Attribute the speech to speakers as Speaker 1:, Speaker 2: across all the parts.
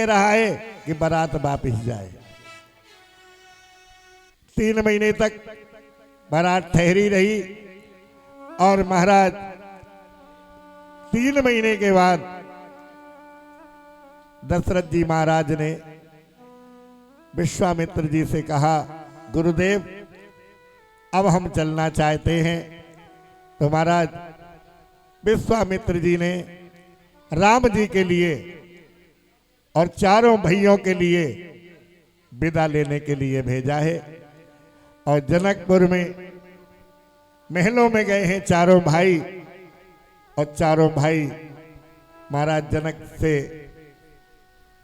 Speaker 1: रहा है कि बारात वापिस जाए। 3 महीने तक बारात ठहरी रही और महाराज 3 महीने के बाद दशरथ जी महाराज ने विश्वामित्र जी से कहा, गुरुदेव अब हम चलना चाहते हैं। तो महाराज विश्वामित्र जी ने राम जी के लिए और चारों भाइयों के लिए विदा लेने के लिए भेजा है। और जनकपुर में महलों में गए हैं चारों भाई, और चारों भाई महाराज जनक से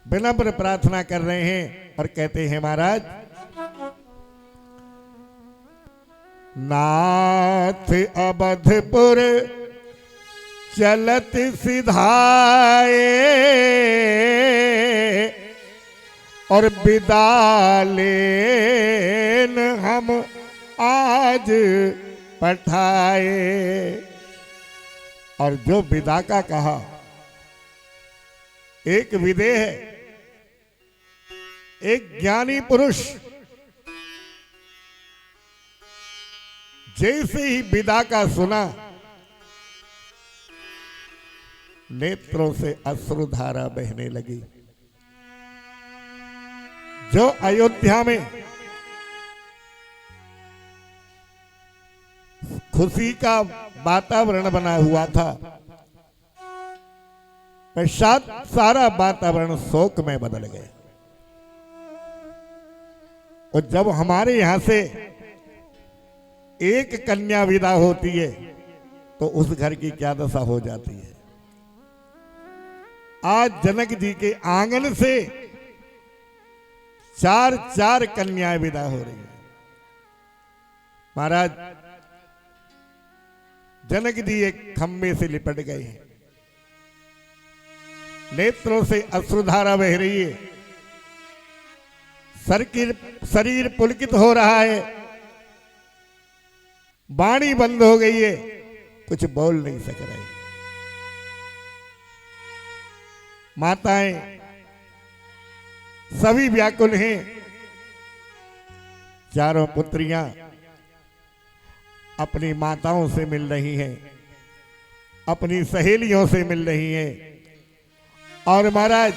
Speaker 1: विनम्र प्रार्थना कर रहे हैं और कहते हैं, महाराज नाथ अवधपुर चलत सिधाए और विदा लेन हम आज पठाए। और जो विदा का कहा, एक विदेह है, एक ज्ञानी पुरुष जैसे ही विदा का सुना, नेत्रों से अश्रुधारा बहने लगी। जो अयोध्या में खुशी का वातावरण बना हुआ था, पश्चात सारा वातावरण शोक में बदल गया। और जब हमारे यहां से एक कन्या विदा होती है तो उस घर की क्या दशा हो जाती है। आज जनक जी के आंगन से 4 कन्याएं विदा हो रही हैं। महाराज जनक जी एक खंबे से लिपट गए हैं, नेत्रों से अश्रुधारा बह रही है, शरीर पुलकित हो रहा है, वाणी बंद हो गई है, कुछ बोल नहीं सक रहे। माताएं सभी व्याकुल हैं। चारों पुत्रियां अपनी माताओं से मिल रही हैं, अपनी सहेलियों से मिल रही हैं। और महाराज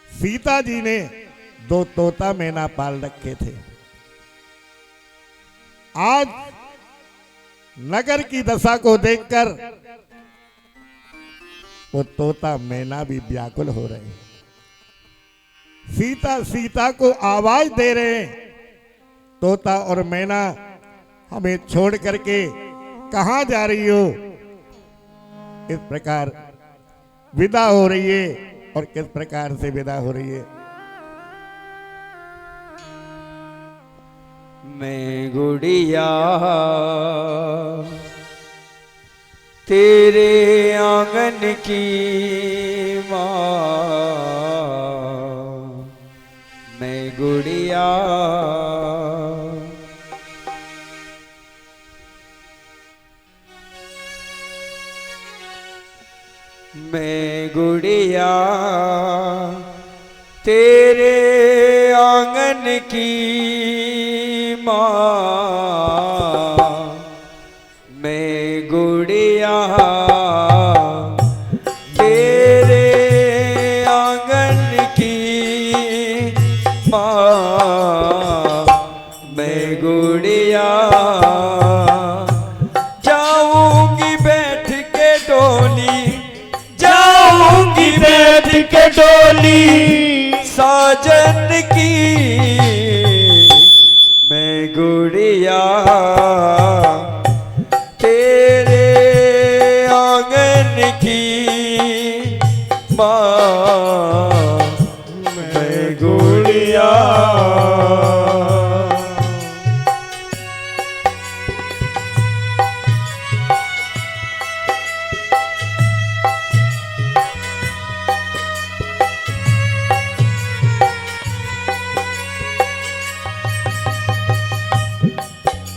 Speaker 1: सीता जी ने 2 तोता मैना पाल रखे थे। आज नगर की दशा को देखकर वो तोता मैना भी व्याकुल हो रहे हैं। सीता को आवाज दे रहे हैं, तोता और मैना हमें छोड़ करके कहां जा रही हो। इस प्रकार विदा हो रही है। और किस प्रकार से विदा हो रही है।
Speaker 2: मैं गुड़िया तेरे आंगन की माँ, मैं गुड़िया मैं गुड़िया तेरे आंगन की माँ, मैं गुड़िया तेरे आंगन की माँ, मैं गुड़िया जाऊंगी बैठ के डोली, जाऊंगी बैठ के डोली साजन की, मैं गुड़िया तेरे आंगन की माँ, मैं गुड़िया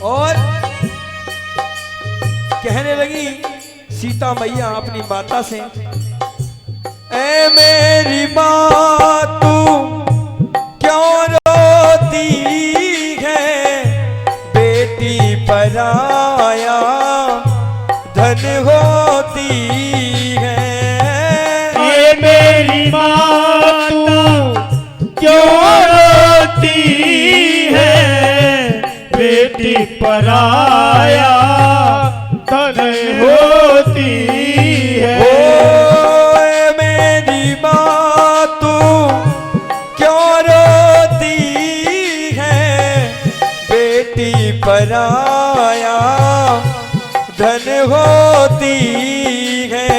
Speaker 2: और कहने लगी सीता मैया अपनी माता से, ए मेरी माँ तू क्यों रोती है, बेटी पराया धन होती है।
Speaker 3: ये मेरी माँ तू क्यों रोती है, बेटी पराया धन होती है।
Speaker 2: ओ मेरी माँ तू क्यों रोती है, बेटी पराया धन होती है।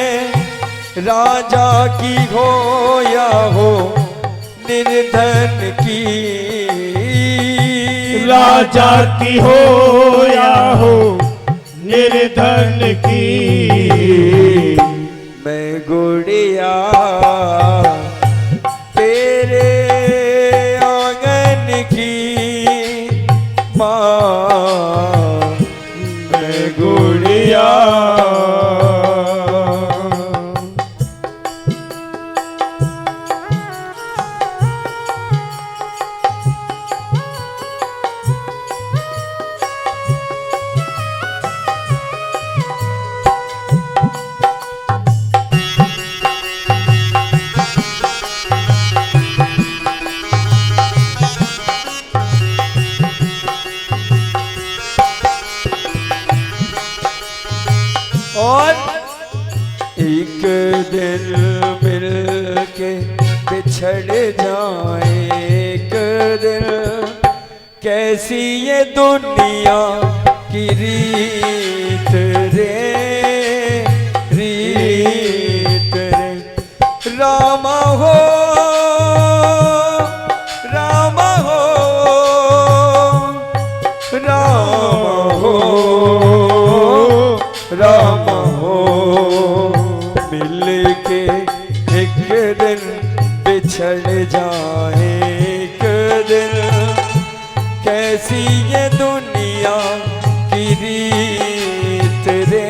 Speaker 2: राजा की हो या हो निर्धन की,
Speaker 3: राजा की हो या हो निर्धन की,
Speaker 2: मैं गुड़िया तेरे आंगन की माँ, मैं गुड़िया। और एक दिन मिल के बिछड़ जाए, एक दिन कैसी ये दुनिया की रीत रे, रीत रे। रामा हो, रामा हो, रामा हो, राम हो। मिल के एक दिन बिछड़ जाए, एक दिन कैसी ये दुनिया की रीत रे,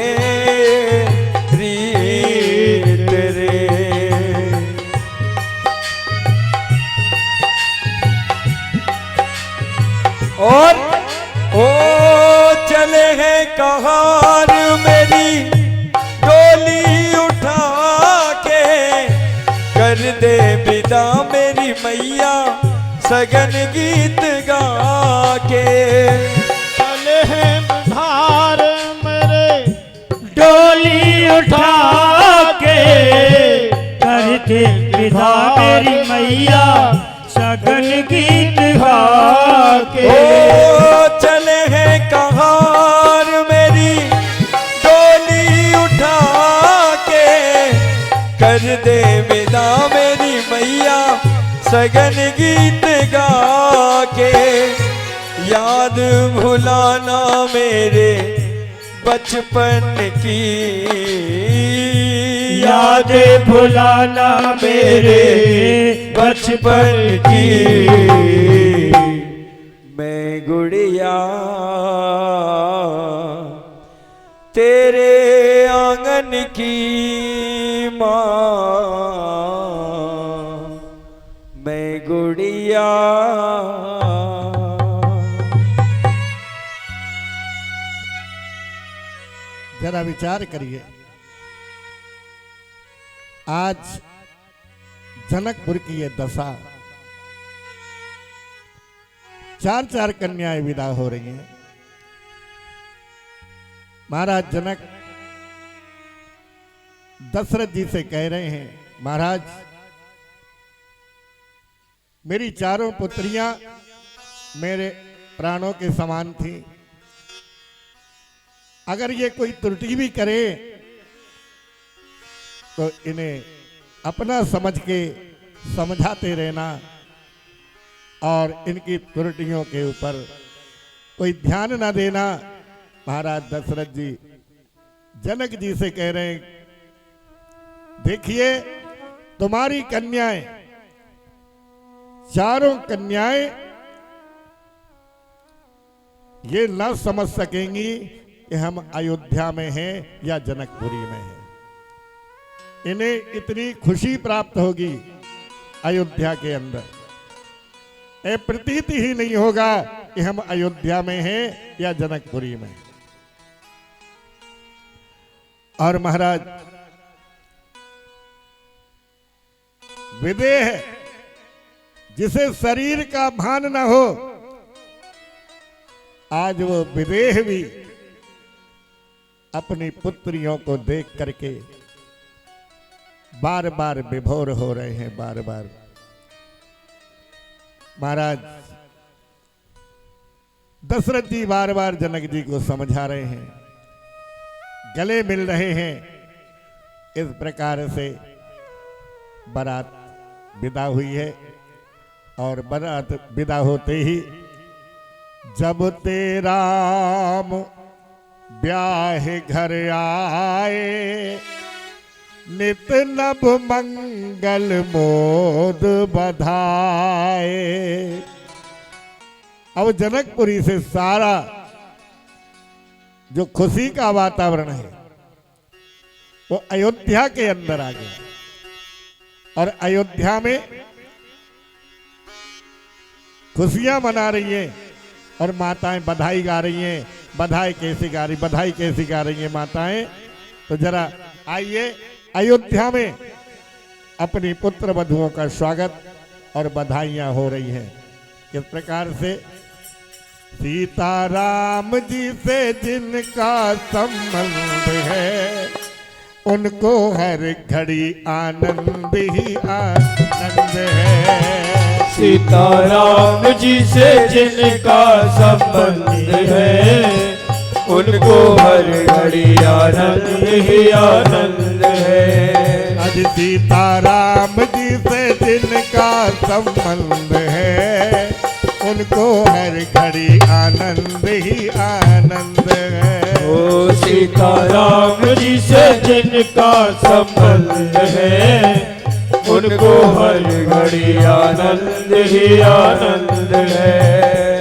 Speaker 2: रीत रे। और ओ चले हैं कहार मेरी डोली उठा के, कर दे विदा मेरी मैया सगन गीत गा के।
Speaker 3: चले हैं बधार मेरे डोली उठा के, करते विदा मेरी मैया सगन गीत गा के।
Speaker 2: ओ चले हैं कहार मेरी डोली उठा के, कर दे विदा मेरी मैया सगन गीत गा के। याद भुलाना मेरे बचपन की,
Speaker 3: याद भुलाना मेरे बचपन की,
Speaker 2: मैं गुड़िया तेरे आंगन की माँ, मैं गुड़िया।
Speaker 1: जरा विचार करिए, आज जनकपुर की ये दशा, चार चार कन्याएं विदा हो रही हैं। महाराज जनक दशरथ जी से कह रहे हैं, महाराज मेरी चारों पुत्रियां मेरे प्राणों के समान थी, अगर ये कोई त्रुटि भी करे तो इन्हें अपना समझ के समझाते रहना और इनकी त्रुटियों के ऊपर कोई ध्यान ना देना। महाराज दशरथ जी जनक जी से कह रहे हैं, देखिए तुम्हारी कन्याएं, चारों कन्याएं ये न समझ सकेंगी कि हम अयोध्या में हैं या जनकपुरी में हैं। इन्हें इतनी खुशी प्राप्त होगी अयोध्या के अंदर, ये प्रतीति ही नहीं होगा कि हम अयोध्या में हैं या जनकपुरी में। और महाराज विदेह जिसे शरीर का भान न हो, आज वो विदेह भी अपनी पुत्रियों को देख करके बार बार विभोर हो रहे हैं, बार बार। महाराज दशरथ जी बार बार जनक जी को समझा रहे हैं, गले मिल रहे हैं। इस प्रकार से बारात विदा हुई है और बारात विदा होते ही जब तेराम ब्याह घर आए, नित नभ मंगल मोद बधाए। अब जनकपुरी से सारा जो खुशी का वातावरण है वो अयोध्या के अंदर आ गया, और अयोध्या में खुशियां मना रही हैं और माताएं बधाई गा रही हैं। बधाई कैसी गा रही, बधाई कैसी गा रही हैं माताएं? तो जरा आइए, अयोध्या में अपनी पुत्र वधुओं का स्वागत और बधाइयां हो रही हैं। किस प्रकार से? सीताराम जी से जिनका संबंध है, उनको हर घड़ी आनंद ही आनंद है।
Speaker 3: सीताराम जी से जिनका संबंध है, उनको हर घड़ी आनंद ही आनंद है।
Speaker 1: आज सीताराम जी से जिनका संबंध है, उनको हर घड़ी आनंद ही आनंद है।
Speaker 3: ओ सीताराम जी से जिनका संबंध है, उनको हर घड़ी आनंद ही आनंद है।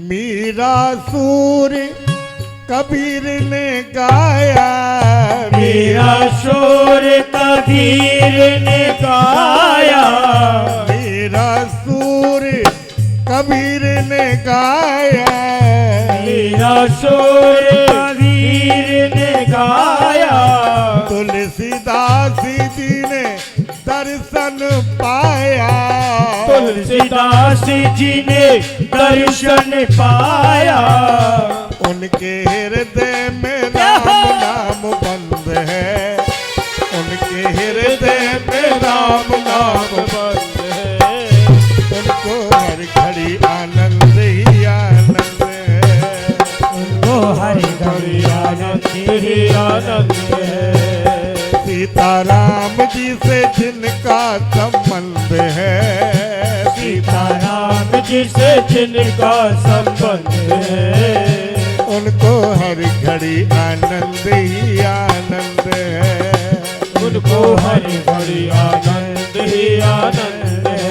Speaker 1: मीरा सूर कबीर ने गाया,
Speaker 3: मीरा शोर कबीर ने गाया।
Speaker 1: मीरा सूर कबीर ने गाया,
Speaker 3: मीरा शोर कबीर ने गाया।
Speaker 1: तुलसीदास जी ने दर्शन पाया,
Speaker 3: तुलसीदास जी ने दर्शन पाया।
Speaker 1: उनके हृदय में राम नाम बंद है, उनके हृदय में राम नाम बंद है। उनको हर घड़ी आनंद ही आनंद है,
Speaker 3: उनको हर घड़ी आनंद ही आनंद है।
Speaker 1: सीताराम जी से जिनका संबंध है,
Speaker 3: सीताराम जी से जिनका संबंध है,
Speaker 1: उनको हर घड़ी आनंद ही आनंद है।
Speaker 3: उनको हर घड़ी आनंद ही आनंद है।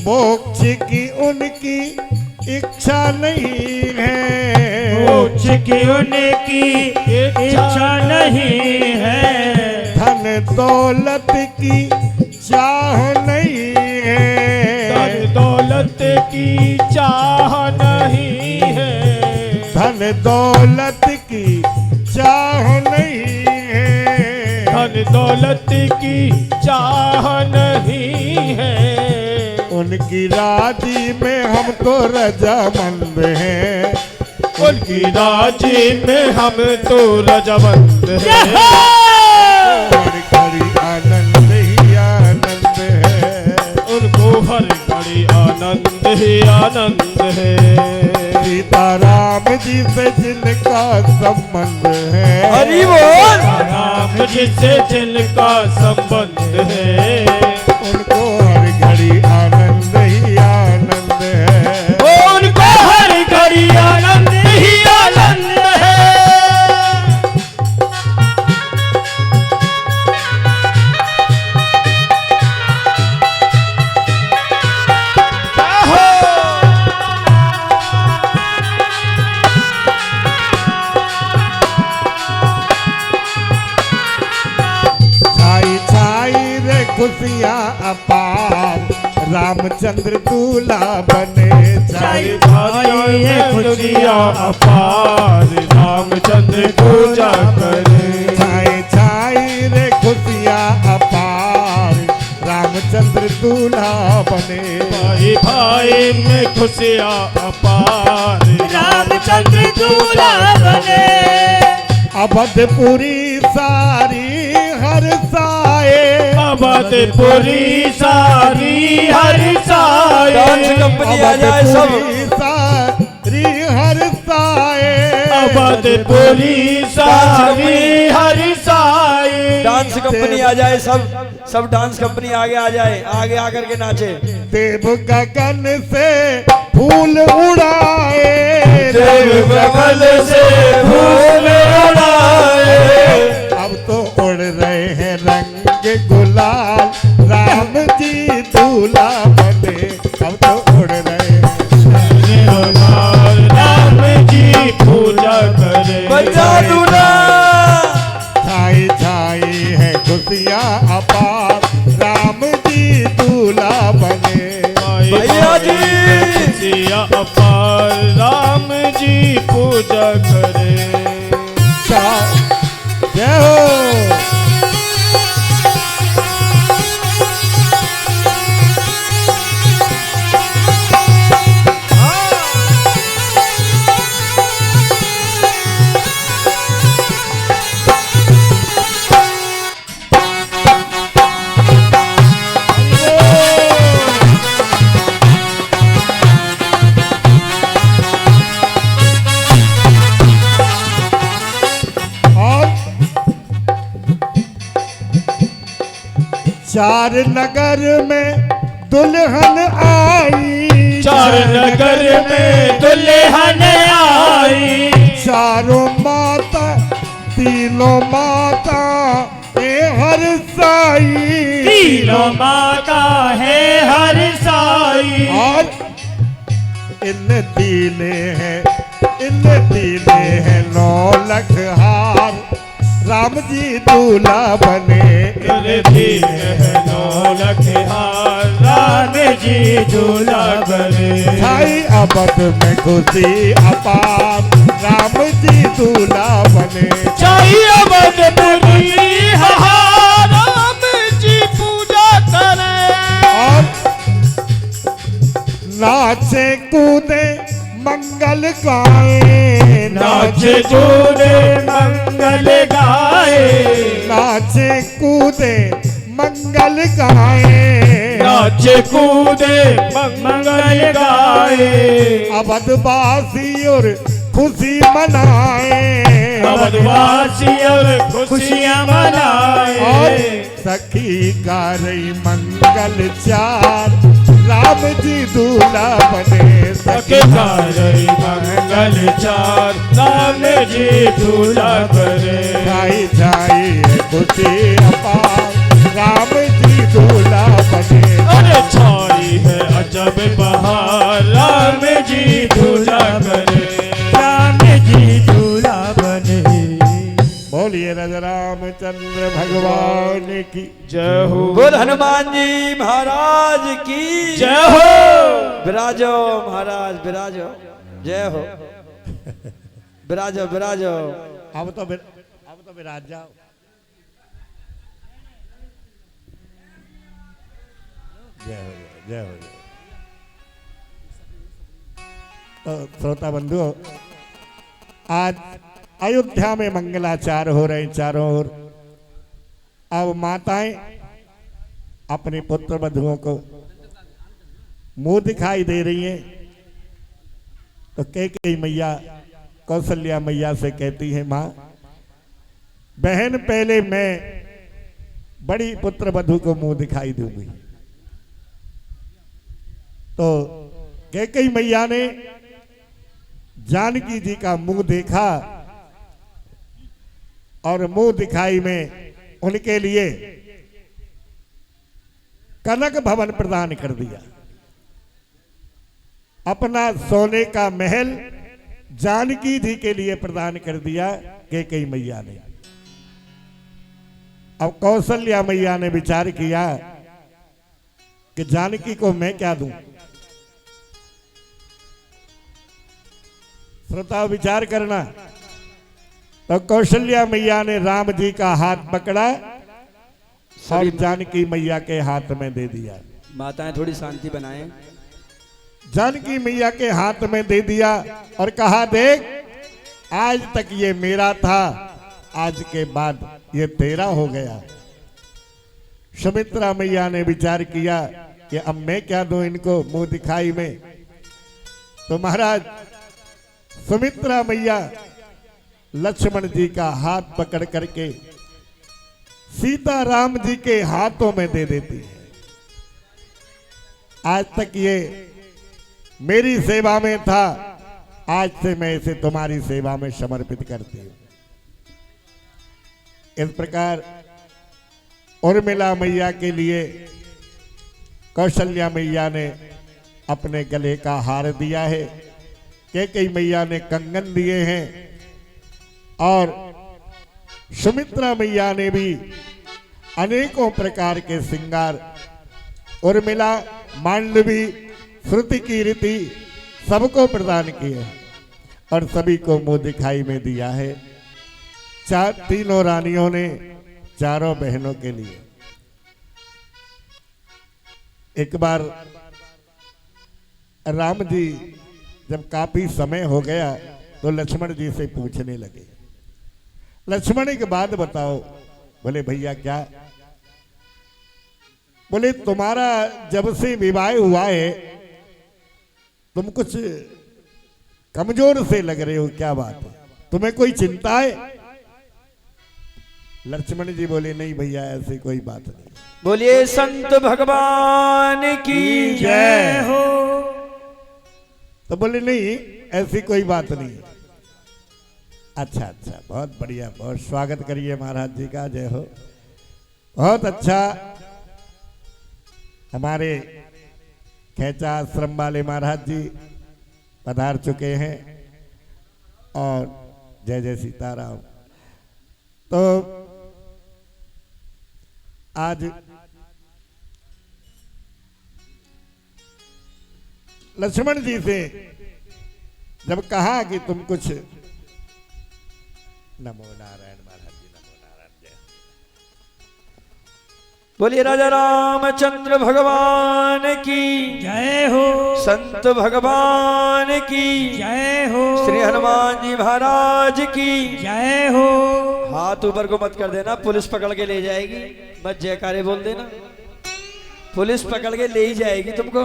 Speaker 1: मोक्ष की उनकी इच्छा नहीं है,
Speaker 3: मोक्ष की उनकी इच्छा नहीं है।
Speaker 1: धन दौलत की चाह नहीं है,
Speaker 3: धन दौलत की चाह नहीं है।
Speaker 1: धन दौलत की चाह नहीं है।
Speaker 3: धन दौलत की चाह नहीं है।
Speaker 1: उनकी राजी में हम तो रजामंद हैं,
Speaker 3: उनकी राजी में हम तो रजामंद हैं।
Speaker 1: हर घड़ी आनंद ही आनंद है,
Speaker 3: उनको हर घड़ी आनंद ही आनंद है।
Speaker 1: सीताराम जी से जिनका संबंध है,
Speaker 2: हरि बोल।
Speaker 3: राम जी से जिनका संबंध है,
Speaker 1: उनको हर घड़ी आनंद ही आनंद है।
Speaker 3: उनको हर घड़ी आनंद ही आनंद है।
Speaker 1: छाई छाई रे खुशियाँ अपार, रामचंद्र दूल्हा बने। छाई
Speaker 3: भाई ये खुशियाँ अपार, रामचंद्र पूजा करे।
Speaker 1: छाई छाई रे खुशियाँ अपार, रामचंद्र दूल्हा बने।
Speaker 3: भाई भाई में खुशियाँ अपार, रामचंद्र दूल्हा बने।
Speaker 1: अवधपुरी सारी हर साए,
Speaker 3: अवधपुरी सारी हर साए।
Speaker 2: डांस कंपनी आ जाए सब।
Speaker 1: अवधपुरी सारी हर साए,
Speaker 3: अवधपुरी सारी हर साए।
Speaker 2: डांस कंपनी आ जाए सब डांस कंपनी आगे आ जाए, आगे आकर के नाचे।
Speaker 1: देव गगन से फूल उड़ाए,
Speaker 3: देव गगन से फूल उड़ाए।
Speaker 1: अब तो उड़ रहे हैं रंग गुलाल, राम जी दूल्हा बने। अब तो उड़ रहे हैं
Speaker 3: राम जी पूजा करे।
Speaker 2: बजा दूल्हा।
Speaker 1: छाई छाई है खुशियाँ अपार, राम जी दूल्हा बने।
Speaker 2: भैया जी।
Speaker 3: खुशियाँ अपार, राम जी पूजा करे।
Speaker 1: जय हो। चार नगर में दुल्हन आई,
Speaker 3: चार नगर में दुल्हन आई।
Speaker 1: चारों माता तीनों माता ए हर साई,
Speaker 3: तीनों माता है हर साई।
Speaker 1: और इन दीने हैं 9 लाख हार, राम जी दूल्हा बने।
Speaker 3: दिन है 9 लाख हार, राम जी दूल्हा बने।
Speaker 1: छाई अवध में खुशी अपार, राम जी दूल्हा बने।
Speaker 3: चाहिए अवधपुरी राम जी पूजा करे।
Speaker 1: और नाचे कूदे मंगल गाए,
Speaker 3: नाचे कूदे मंगल गाए।
Speaker 1: नाचे कूदे मंगल गाए,
Speaker 3: नाचे कूदे मंगल गाए।
Speaker 1: अवधवासी और खुशी मनाए,
Speaker 3: अवधवासी और खुशियाँ
Speaker 1: और
Speaker 3: मनाए।
Speaker 1: सखी गा रही मंगल चार, राम जी दूल्हा बने।
Speaker 3: सके कारी मंगल चार, राम जी दूल्हा करे।
Speaker 1: छाई छाई है खुशी अपार, राम जी दूल्हा बने।
Speaker 3: अरे छाई है अजब बहार, राम जी दूल्हा करे। राम जी दूल्हा बने।
Speaker 1: बोलिए राजा रामचंद्र भगवान की
Speaker 3: जय हो।
Speaker 2: बोल हनुमान जी महाराज की
Speaker 3: जय हो।
Speaker 2: विराजो महाराज विराजो। जय हो। विराजो विराजो।
Speaker 1: अब तो विराज जाओ। जय हो जय, जय हो जय। तो श्रोता बंधु, आज अयोध्या में मंगलाचार हो रहे चारों ओर। अब माताएं अपने पुत्र वधुओं को मुंह दिखाई दे रही हैं। तो कैकेयी मैया कौशल्या मैया से कहती है, माँ बहन पहले मैं बड़ी पुत्र वधु को मुंह दिखाई दूंगी। तो कैकेयी मैया ने जानकी जी का मुंह देखा और मुंह दिखाई में उनके लिए कनक भवन प्रदान कर दिया। अपना सोने का महल जानकी जी के लिए प्रदान कर दिया कैकेयी मैया ने। अब कौशल्या मैया ने विचार किया कि जानकी को मैं क्या दूं। श्रोता विचार करना। तो कौशल्या मैया ने राम जी का हाथ पकड़ा और जानकी मैया के हाथ में दे दिया।
Speaker 2: माताएं थोड़ी शांति बनाएं।
Speaker 1: जानकी मैया के हाथ में दे दिया और कहा, देख आज तक ये मेरा था, आज के बाद ये तेरा हो गया। सुमित्रा मैया ने विचार किया कि अब मैं क्या दूं इनको मुंह दिखाई में। तो महाराज सुमित्रा मैया लक्ष्मण जी का हाथ पकड़ करके सीता राम जी के हाथों में दे देती है। आज तक ये मेरी सेवा में था, आज से मैं इसे तुम्हारी सेवा में समर्पित करती हूं। इस प्रकार उर्मिला मैया के लिए कौशल्या मैया ने अपने गले का हार दिया है। कैकेयी मैया ने कंगन दिए हैं और सुमित्रा मैया ने भी अनेकों प्रकार के श्रृंगार, उर्मिला, मांडवी, श्रुति की रीति सबको प्रदान किए और सभी को मुंह दिखाई में दिया है। तीनों रानियों ने चारों बहनों के लिए। एक बार राम जी जब काफी समय हो गया तो लक्ष्मण जी से पूछने लगे, लक्ष्मण एक बात बताओ। बोले भैया क्या? बोले तुम्हारा जब से विवाह हुआ है तुम कुछ कमजोर से लग रहे हो, क्या बात है? तुम्हें कोई चिंता है? लक्ष्मण जी बोले नहीं भैया ऐसी कोई बात नहीं।
Speaker 2: बोलिए संत भगवान की जय हो।
Speaker 1: तो बोले नहीं ऐसी कोई बात नहीं। अच्छा अच्छा, बहुत बढ़िया, बहुत स्वागत करिए महाराज जी का, जय हो। बहुत अच्छा, हमारे खेचा आश्रम वाले महाराज जी पधार चुके हैं और जय जय सीताराम। तो आज लक्ष्मण जी से जब कहा कि तुम कुछ, नमो नारायण महाराज जी, नमो नारायण, जय।
Speaker 2: बोलिए राजा रामचंद्र भगवान की
Speaker 3: जय हो,
Speaker 2: संत भगवान की
Speaker 3: जय हो,
Speaker 2: श्री हनुमान जी महाराज की
Speaker 3: जय हो।
Speaker 2: हाथ ऊपर को मत कर देना, पुलिस पकड़ के ले जाएगी। मत जयकारे बोल देना, पुलिस पकड़ के ले ही जाएगी तुमको।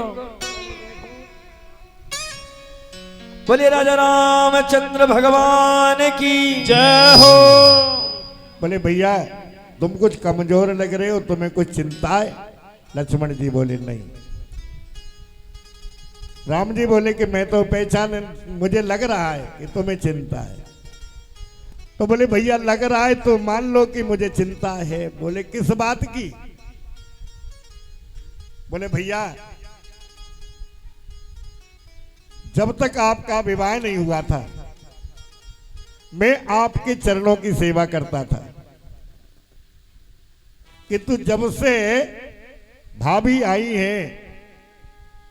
Speaker 2: बोलिए राजा रामचंद्र भगवान की
Speaker 3: जय हो।
Speaker 1: बोले भैया तुम कुछ कमजोर लग रहे हो, तुम्हें कुछ चिंता है? लक्ष्मण जी बोले नहीं। राम जी बोले कि मैं तो पहचान, मुझे लग रहा है कि तुम्हें चिंता है। तो बोले भैया लग रहा है तो मान लो कि मुझे चिंता है। बोले किस बात की? बोले भैया जब तक आपका विवाह नहीं हुआ था मैं आपके चरणों की सेवा करता था, किंतु जब से भाभी आई है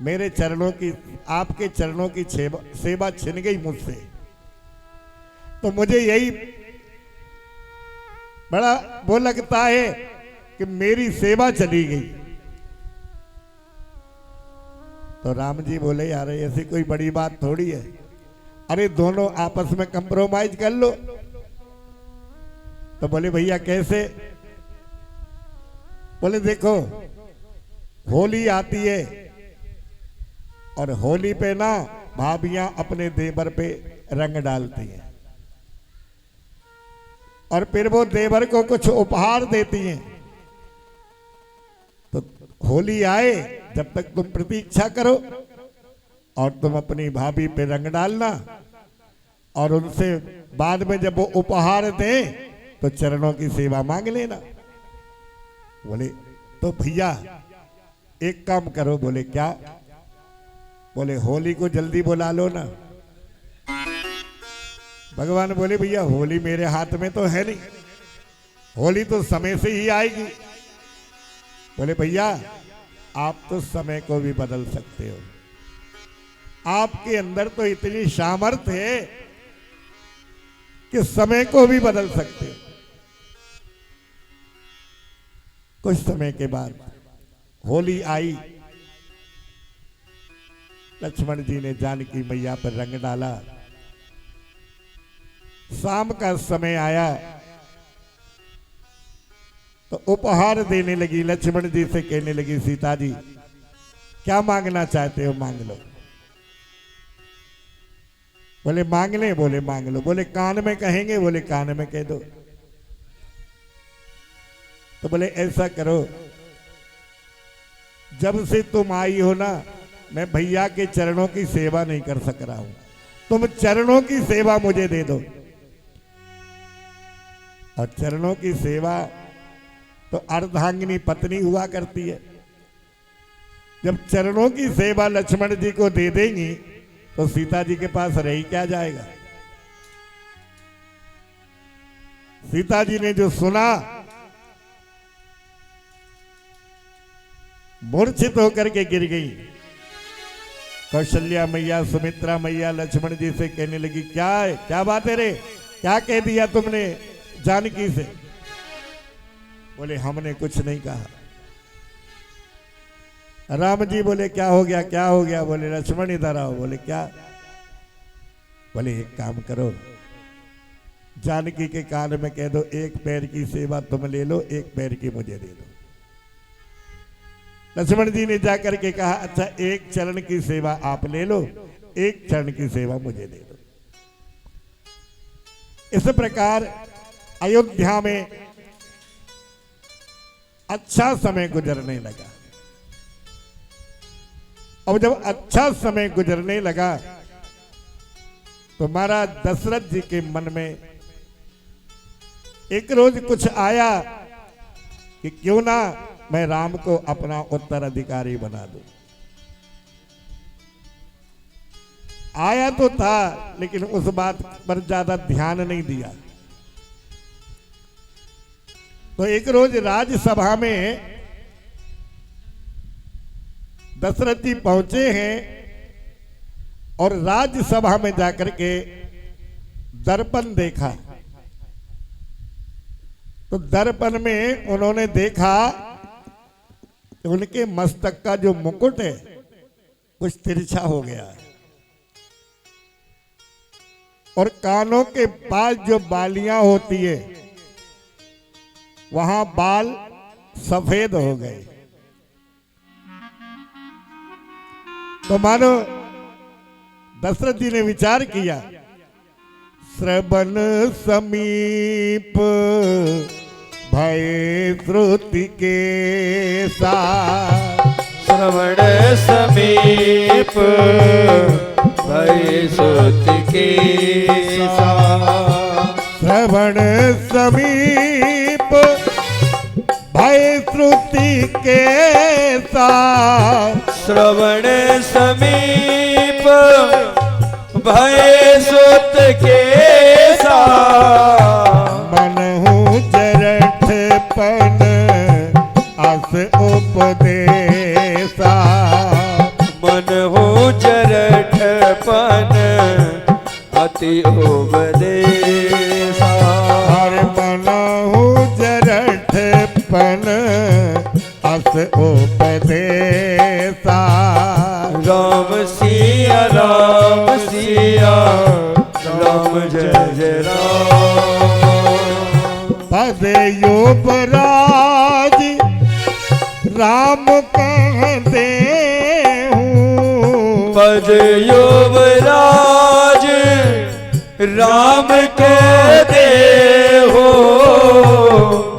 Speaker 1: मेरे चरणों की, आपके चरणों की सेवा छिन गई मुझसे। तो मुझे यही बड़ा वो लगता है कि मेरी सेवा चली गई। तो राम जी बोले यार ऐसी कोई बड़ी बात थोड़ी है, अरे दोनों आपस में कंप्रोमाइज कर लो। तो बोले भैया कैसे? बोले देखो होली आती है और होली पे ना भाभियां अपने देवर पे रंग डालती हैं और फिर वो देवर को कुछ उपहार देती हैं। तो होली आए जब तक तुम प्रतीक्षा करो और तुम अपनी भाभी पे रंग डालना और उनसे बाद में जब वो उपहार दें तो चरणों की सेवा मांग लेना। बोले तो भैया एक काम करो। बोले क्या? बोले होली को जल्दी बुला लो ना। भगवान बोले भैया होली मेरे हाथ में तो है नहीं, होली तो समय से ही आएगी। बोले भैया आप तो समय को भी बदल सकते हो, आपके अंदर तो इतनी सामर्थ्य है कि समय को भी बदल सकते हो। कुछ समय के बाद होली आई, लक्ष्मण जी ने जानकी मैया पर रंग डाला। शाम का समय आया तो उपहार देने लगी, लक्ष्मण जी से कहने लगी सीता जी क्या मांगना चाहते हो मांग लो। बोले मांग ले? बोले मांग लो। बोले कान में कहेंगे? बोले कान में कह दो। तो बोले ऐसा करो जब से तुम आई हो ना मैं भैया के चरणों की सेवा नहीं कर सक रहा हूं, तुम चरणों की सेवा मुझे दे दो। और चरणों की सेवा तो अर्धांगिनी पत्नी हुआ करती है। जब चरणों की सेवा लक्ष्मण जी को दे देंगी तो सीता जी के पास रह ही क्या जाएगा। सीता जी ने जो सुना मूर्छित होकर के गिर गई। कौशल्या मैया, सुमित्रा मैया लक्ष्मण जी से कहने लगी क्या है, क्या बात है रे, क्या कह दिया तुमने जानकी से? बोले हमने कुछ नहीं कहा। राम जी बोले क्या हो गया, क्या हो गया? बोले लक्ष्मण इधर आओ। बोले क्या? बोले एक काम करो जानकी के कान में कह दो एक पैर की सेवा तुम ले लो, एक पैर की मुझे दे दो। लक्ष्मण जी ने जाकर के कहा अच्छा एक चरण की सेवा आप ले लो, एक चरण की सेवा मुझे दे दो। इस प्रकार अयोध्या में अच्छा समय गुजरने लगा। अब जब अच्छा समय गुजरने लगा तो महाराज दशरथ जी के मन में एक रोज कुछ आया कि क्यों ना मैं राम को अपना उत्तराधिकारी बना दूं। आया तो था लेकिन उस बात पर ज्यादा ध्यान नहीं दिया। तो एक रोज राज्यसभा में दशरथ जी पहुंचे हैं और राज्यसभा में जाकर के दर्पण देखा। तो दर्पण में उन्होंने देखा कि उनके मस्तक का जो मुकुट है कुछ तिरछा हो गया है और कानों के पास जो बालियां होती है वहां बाल सफेद हो गए। तो मानो दशरथ जी ने विचार किया श्रवण समीप भय श्रुति के साथ,
Speaker 2: श्रवण समीप भय श्रुति के साथ,
Speaker 1: श्रवण समीप भय श्रुति के साथ,
Speaker 2: श्रवण समीप भय सुत के साथ,
Speaker 1: मनहु जरठपन अस उपदेशा,
Speaker 2: मनहु जरठपन अति उपदेशा,
Speaker 1: हर मनहु जरठपन अस उपदेशा, युवराज राम कहते हूँ।
Speaker 2: पद युवराज राम कहते हो।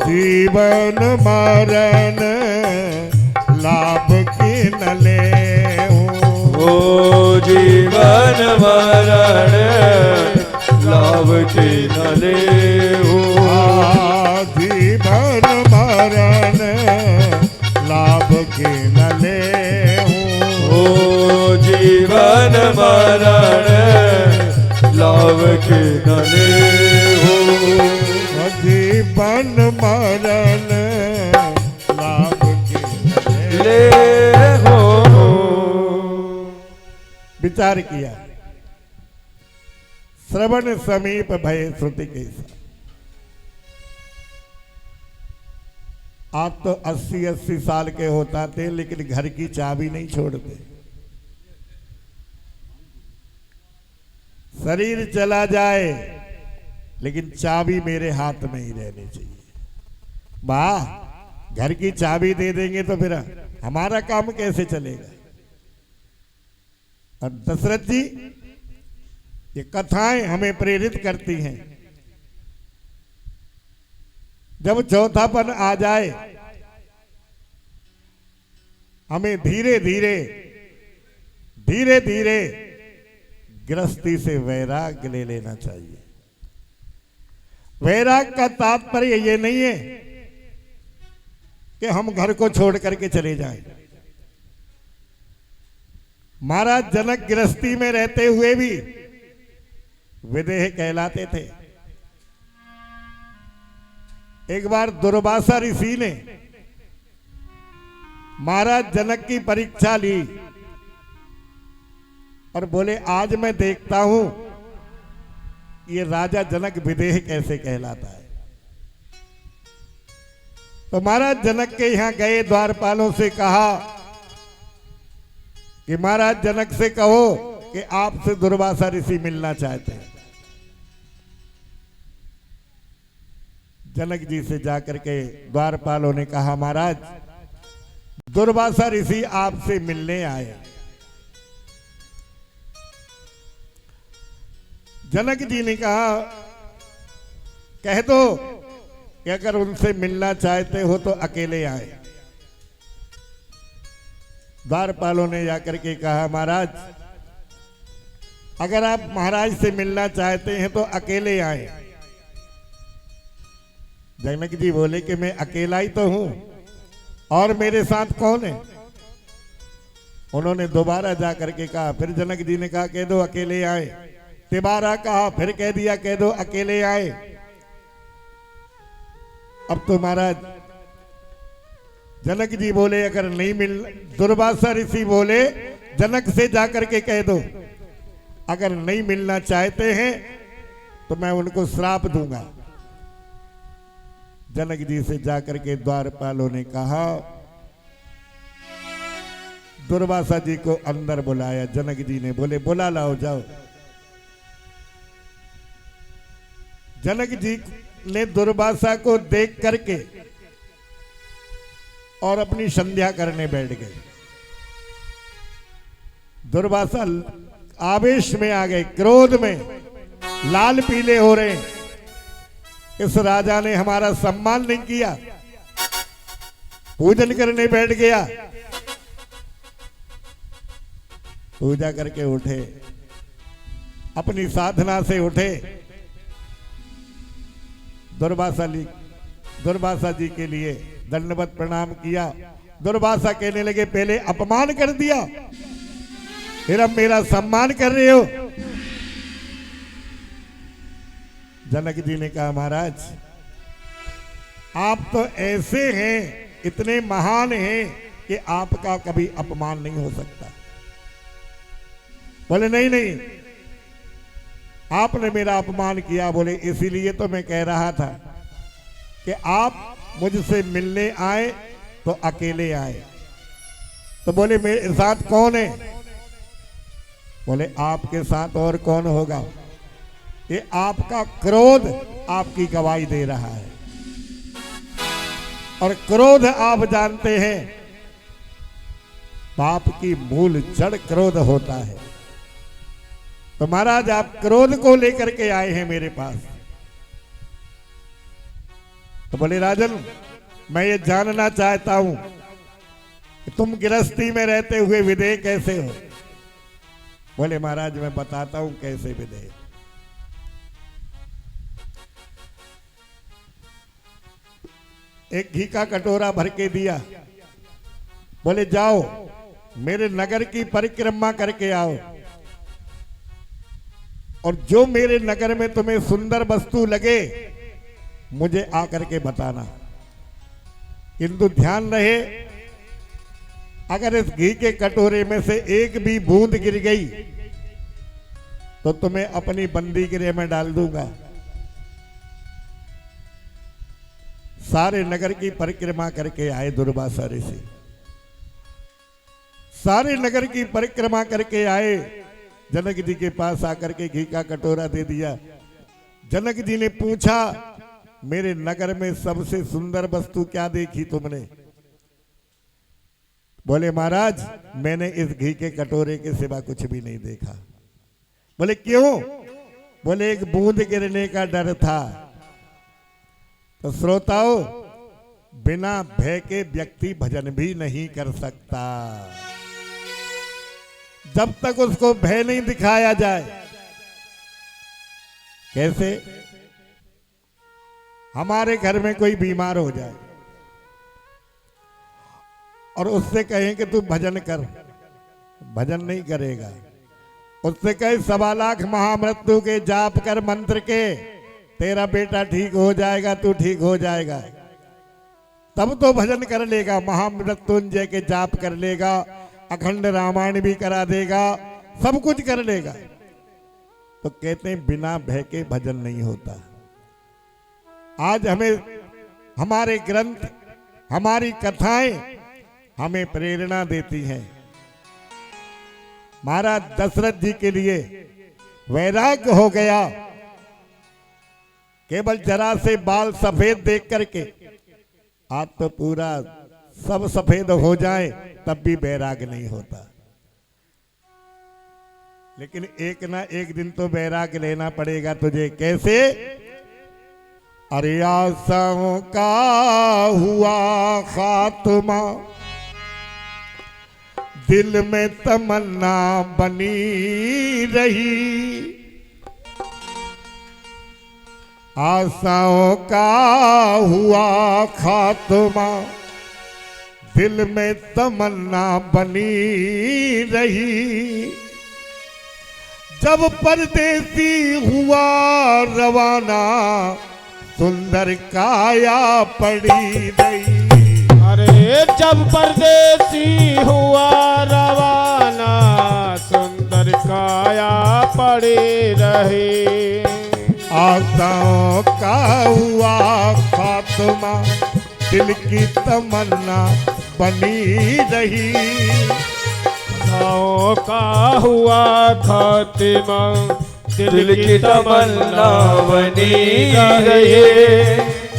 Speaker 1: जीवन मरण लाभ की न ले
Speaker 2: ओ जीवन मरण लाभ की न ले
Speaker 1: जीवन मरण लाभ की न ले
Speaker 2: ओ जीवन मरण लाभ की न ले
Speaker 1: जीवन मरण लाभ की न
Speaker 2: ले हो।
Speaker 1: विचार किया, श्रवण समीप भय श्रुति के आप तो 80-80 साल के होता थे, लेकिन घर की चाबी नहीं छोड़ते। शरीर चला जाए लेकिन चाबी मेरे हाथ में ही रहनी चाहिए। वाह, घर की चाबी दे देंगे तो फिर हमारा काम कैसे चलेगा। और दशरथ जी, ये कथाएं हमें प्रेरित करती हैं। जब चौथापन आ जाए, हमें धीरे धीरे धीरे धीरे गृहस्थी से वैराग्य ले लेना चाहिए। वैराग का तात्पर्य ये नहीं है कि हम घर को छोड़ करके चले जाएं। महाराज जनक गृहस्थी में रहते हुए भी विदेह कहलाते थे। एक बार दुर्वासा ऋषि ने महाराज जनक की परीक्षा ली और बोले, आज मैं देखता हूं ये राजा जनक विदेह कैसे कहलाता है। तो महाराज जनक के यहां गए, द्वारपालों से कहा कि महाराज जनक से कहो कि आपसे दुर्वासा ऋषि मिलना चाहते हैं। जनक जी से जाकर के द्वारपालों ने कहा, महाराज दुर्वासा ऋषि आपसे मिलने आए। जनक जी ने कहा, कह दो कि अगर उनसे मिलना चाहते हो तो अकेले आए। द्वारपालों ने जाकर के कहा, महाराज अगर आप महाराज से मिलना चाहते हैं तो अकेले आए। जनक जी बोले कि मैं अकेला ही तो हूं, और मेरे साथ कौन है। उन्होंने दोबारा जाकर के कहा, फिर जनक जी ने कहा, कह दो अकेले आए। तिबारा कहा, फिर कह दिया, कह दो अकेले आए। अब तो महाराज जनक जी बोले, अगर नहीं मिल, दुर्वासा ऋषि बोले जनक से जाकर के कह दो अगर नहीं मिलना चाहते हैं तो मैं उनको श्राप दूंगा। जनक जी से जाकर के द्वारपालों ने कहा, दुर्वासा जी को अंदर बुलाया। जनक जी ने बोले, बुला लाओ, जाओ। जनक जी ने दुर्वासा को देख करके और अपनी संध्या करने बैठ गए। दुर्वासा आवेश में आ गए, क्रोध में, लाल पीले हो रहे। इस राजा ने हमारा सम्मान नहीं किया, पूजन करने बैठ गया। पूजा करके उठे, अपनी साधना से उठे। दुर्वासा जी के लिए दंडवत प्रणाम किया। दुर्वासा कहने लगे, पहले अपमान कर दिया, फिर अब मेरा सम्मान कर रहे हो। जनक जी ने कहा, महाराज आप तो ऐसे हैं, इतने महान हैं कि आपका कभी अपमान नहीं हो सकता। बोले, नहीं नहीं, आपने मेरा अपमान किया। बोले, इसीलिए तो मैं कह रहा था कि आप मुझसे मिलने आए तो अकेले आए। तो बोले, मेरे साथ कौन है। बोले, आपके साथ और कौन होगा, ये आपका क्रोध आपकी गवाही दे रहा है। और क्रोध आप जानते हैं पाप की मूल जड़ क्रोध होता है। तो महाराज आप क्रोध को लेकर के आए हैं मेरे पास। तो बोले राजन मैं ये जानना चाहता हूं कि तुम गृहस्थी में रहते हुए विदेह कैसे हो। बोले महाराज मैं बताता हूं कैसे विदेह। एक घी का कटोरा भर के दिया, बोले जाओ मेरे नगर की परिक्रमा करके आओ और जो मेरे नगर में तुम्हें सुंदर वस्तु लगे मुझे आकर के बताना। किंतु ध्यान रहे अगर इस घी के कटोरे में से एक भी बूंद गिर गई तो तुम्हें अपनी बंदी गृह में डाल दूंगा। सारे नगर की परिक्रमा करके आए दुर्वासा ऋषि, सारे नगर की परिक्रमा करके आए। जनक जी के पास आकर के घी का कटोरा दे दिया। जनक जी ने पूछा मेरे नगर में सबसे सुंदर वस्तु क्या देखी तुमने। बोले महाराज मैंने इस घी के कटोरे के सिवा कुछ भी नहीं देखा। बोले क्यों। बोले एक बूंद गिरने का डर था। तो श्रोताओं बिना भय के व्यक्ति भजन भी नहीं कर सकता जब तक उसको भय नहीं दिखाया जाए। कैसे। हमारे घर में कोई बीमार हो जाए और उससे कहें कि तू भजन कर, भजन नहीं करेगा। उससे कहे 1.25 लाख महामृत्यु के जाप कर मंत्र के, तेरा बेटा ठीक हो जाएगा, तू ठीक हो जाएगा, तब तो भजन कर लेगा। महामृत्युंजय के जाप कर लेगा, अखंड रामायण भी करा देगा, सब कुछ कर लेगा। तो कहते हैं बिना भय के भजन नहीं होता। आज हमें हमारे ग्रंथ, हमारी कथाएं हमें प्रेरणा देती हैं। महाराज दशरथ जी के लिए वैराग्य हो गया। केवल जरा से बाल सफेद देख करके, आज तो पूरा सब सफेद हो जाए तब भी वैराग्य नहीं होता। लेकिन एक ना एक दिन तो वैराग्य लेना पड़ेगा तुझे। कैसे। अरे आशाओं का हुआ खात्मा, दिल में तमन्ना बनी रही। आशाओं का हुआ खात्मा, दिल में तमन्ना बनी रही। जब परदेसी हुआ रवाना, सुंदर काया पड़ी रही।
Speaker 3: अरे जब परदेसी हुआ रवाना, सुंदर काया पड़ी रही।
Speaker 1: आशाओं का हुआ खात्मा, दिल की तमन्ना बनी रही।
Speaker 3: आशाओं का हुआ खात्मा,
Speaker 2: दिल की तमन्ना बनी रही।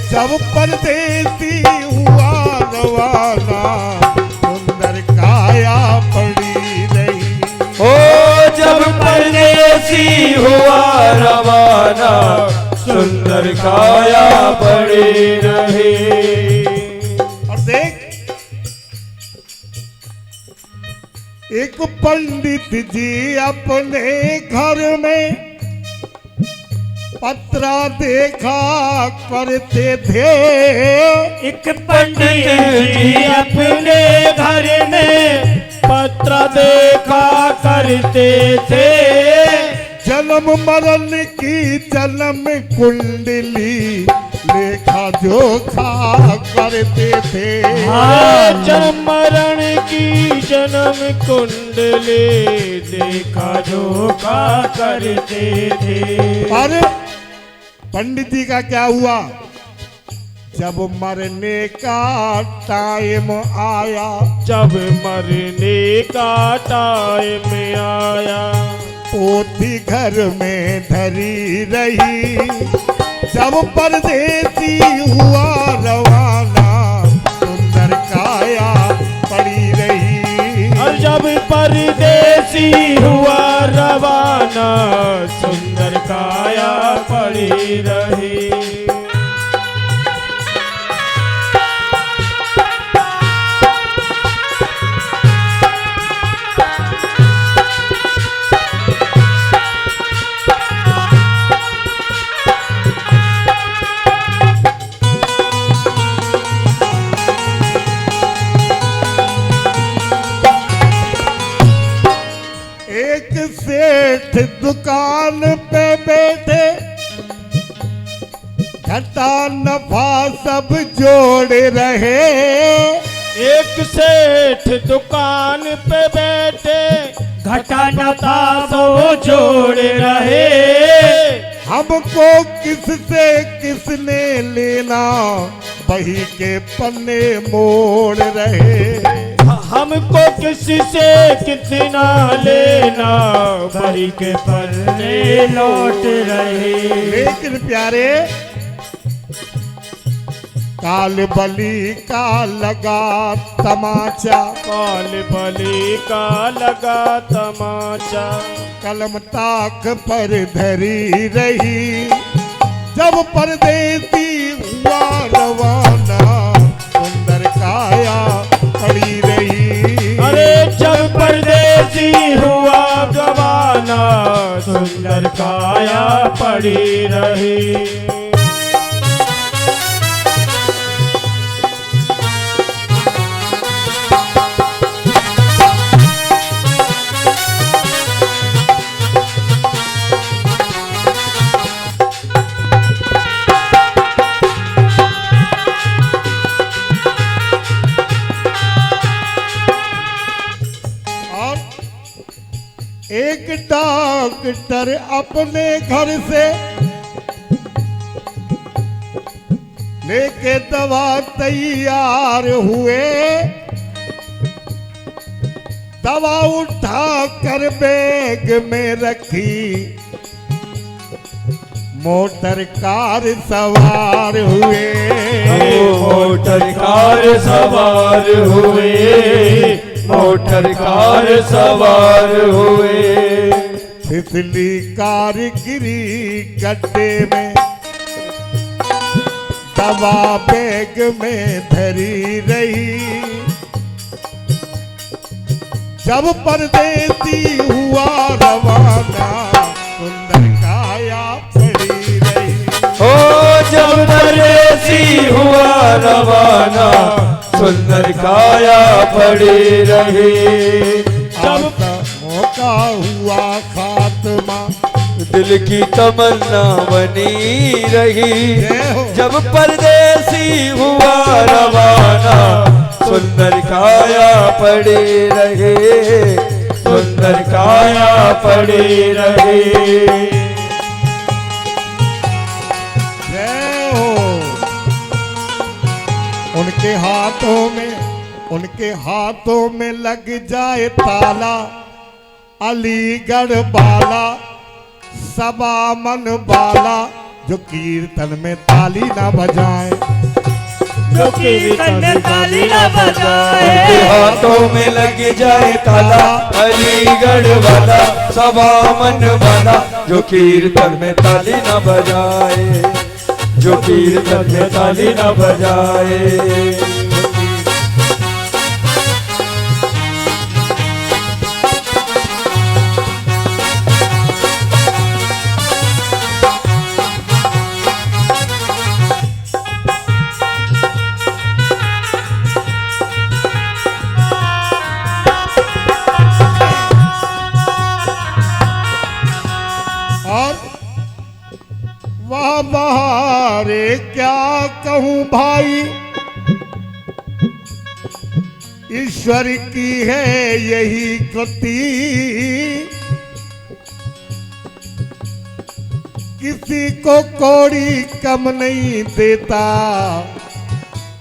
Speaker 1: जब परदेसी हुआ रवाना, सुंदर काया पड़ी रही।
Speaker 2: ओ जब परदेसी हुआ रवाना, सुंदर काया पड़ी रही।
Speaker 1: और देख एक पंडित जी अपने घर में पत्रा देखा करते थे।
Speaker 3: एक पंडित जी अपने घर में पत्र देखा करते थे।
Speaker 1: जन्म मरण की जन्म कुंडली लेखा जोखा करते थे।
Speaker 3: जन्म मरण की जन्म कुंडली देखा जोखा करते थे।
Speaker 1: अरे पंडित जी का क्या हुआ। जब मरने का टाइम आया,
Speaker 3: जब मरने का टाइम आया,
Speaker 1: पोथी घर में धरी रही। जब परदेसी हुआ रवाना,
Speaker 3: परदेसी हुआ रवाना, सुंदर काया पड़ी रही।
Speaker 1: एक सेठ दुकान पे बैठे, घाटा नफा सब जोड़ रहे।
Speaker 3: एक सेठ दुकान पे बैठे, घटा नफा सब जोड़ रहे।
Speaker 1: हमको किससे किसने लेना, बही के पन्ने मोड़ रहे।
Speaker 3: हमको किसी से कितना लेना, भरी के पन्ने लौट रहे।
Speaker 1: लेकिन प्यारे, काल बली का लगा तमाचा,
Speaker 3: काल बली का लगा तमाचा,
Speaker 1: कलम ताक पर धरी रही। जब परदेसी हुआ रवाना, सुंदर काया पड़ी रही।
Speaker 3: अरे जब परदेसी हुआ रवाना, सुंदर काया पड़ी रही।
Speaker 1: एक डॉक्टर अपने घर से लेके दवा तैयार हुए। दवा उठा कर बैग में रखी, मोटर कार सवार हुए।
Speaker 2: मोटर कार सवार हुए, मोटर कार सवार हुए।
Speaker 1: फिसली कार गिरी गड्ढे में, दवा बैग में धरी रही। जब परदेसी हुआ रवाना, सुंदर काया पड़ी रही।
Speaker 2: ओ जब परदेसी हुआ रवाना, सुंदर काया पड़ी रही।
Speaker 1: जब मौका हुआ खात्मा,
Speaker 2: दिल की तमन्ना बनी रही। जब परदेसी हुआ रवाना, सुंदर काया पड़ी रही, सुंदर काया पड़ी रही।
Speaker 1: जय हो। उनके हाथों में लग जाए ताला, अलीगढ़ बाला सबा मन बाला, जो कीर्तन में ताली ना बजाए,
Speaker 3: जो कीर्तन में ताली न बजाए।
Speaker 2: उनके हाथों में लग जाए ताला, अलीगढ़ वाला सबा मन वाला, जो कीर्तन में ताली न बजाए, जो कीर्तन में ताली न बजाए।
Speaker 1: वाह बहारे क्या कहूँ भाई, ईश्वर की है यही कृति। किसी को कौड़ी कम नहीं देता,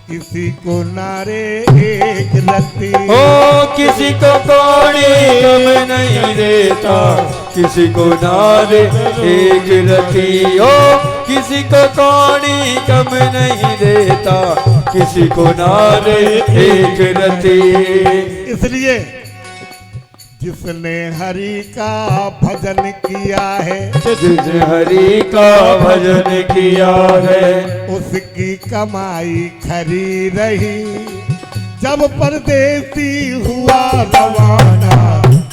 Speaker 1: किसी को नारे एक रत्ती।
Speaker 2: ओ किसी को कौड़ी कम नहीं देता, किसी को नारे एक रति। ओ किसी को कौड़ी कम नहीं देता, किसी को नारे एक रति।
Speaker 1: इसलिए जिसने हरि का भजन किया है,
Speaker 2: जिसने हरि का भजन किया है,
Speaker 1: उसकी कमाई खरी रही। जब परदेसी हुआ रवाना,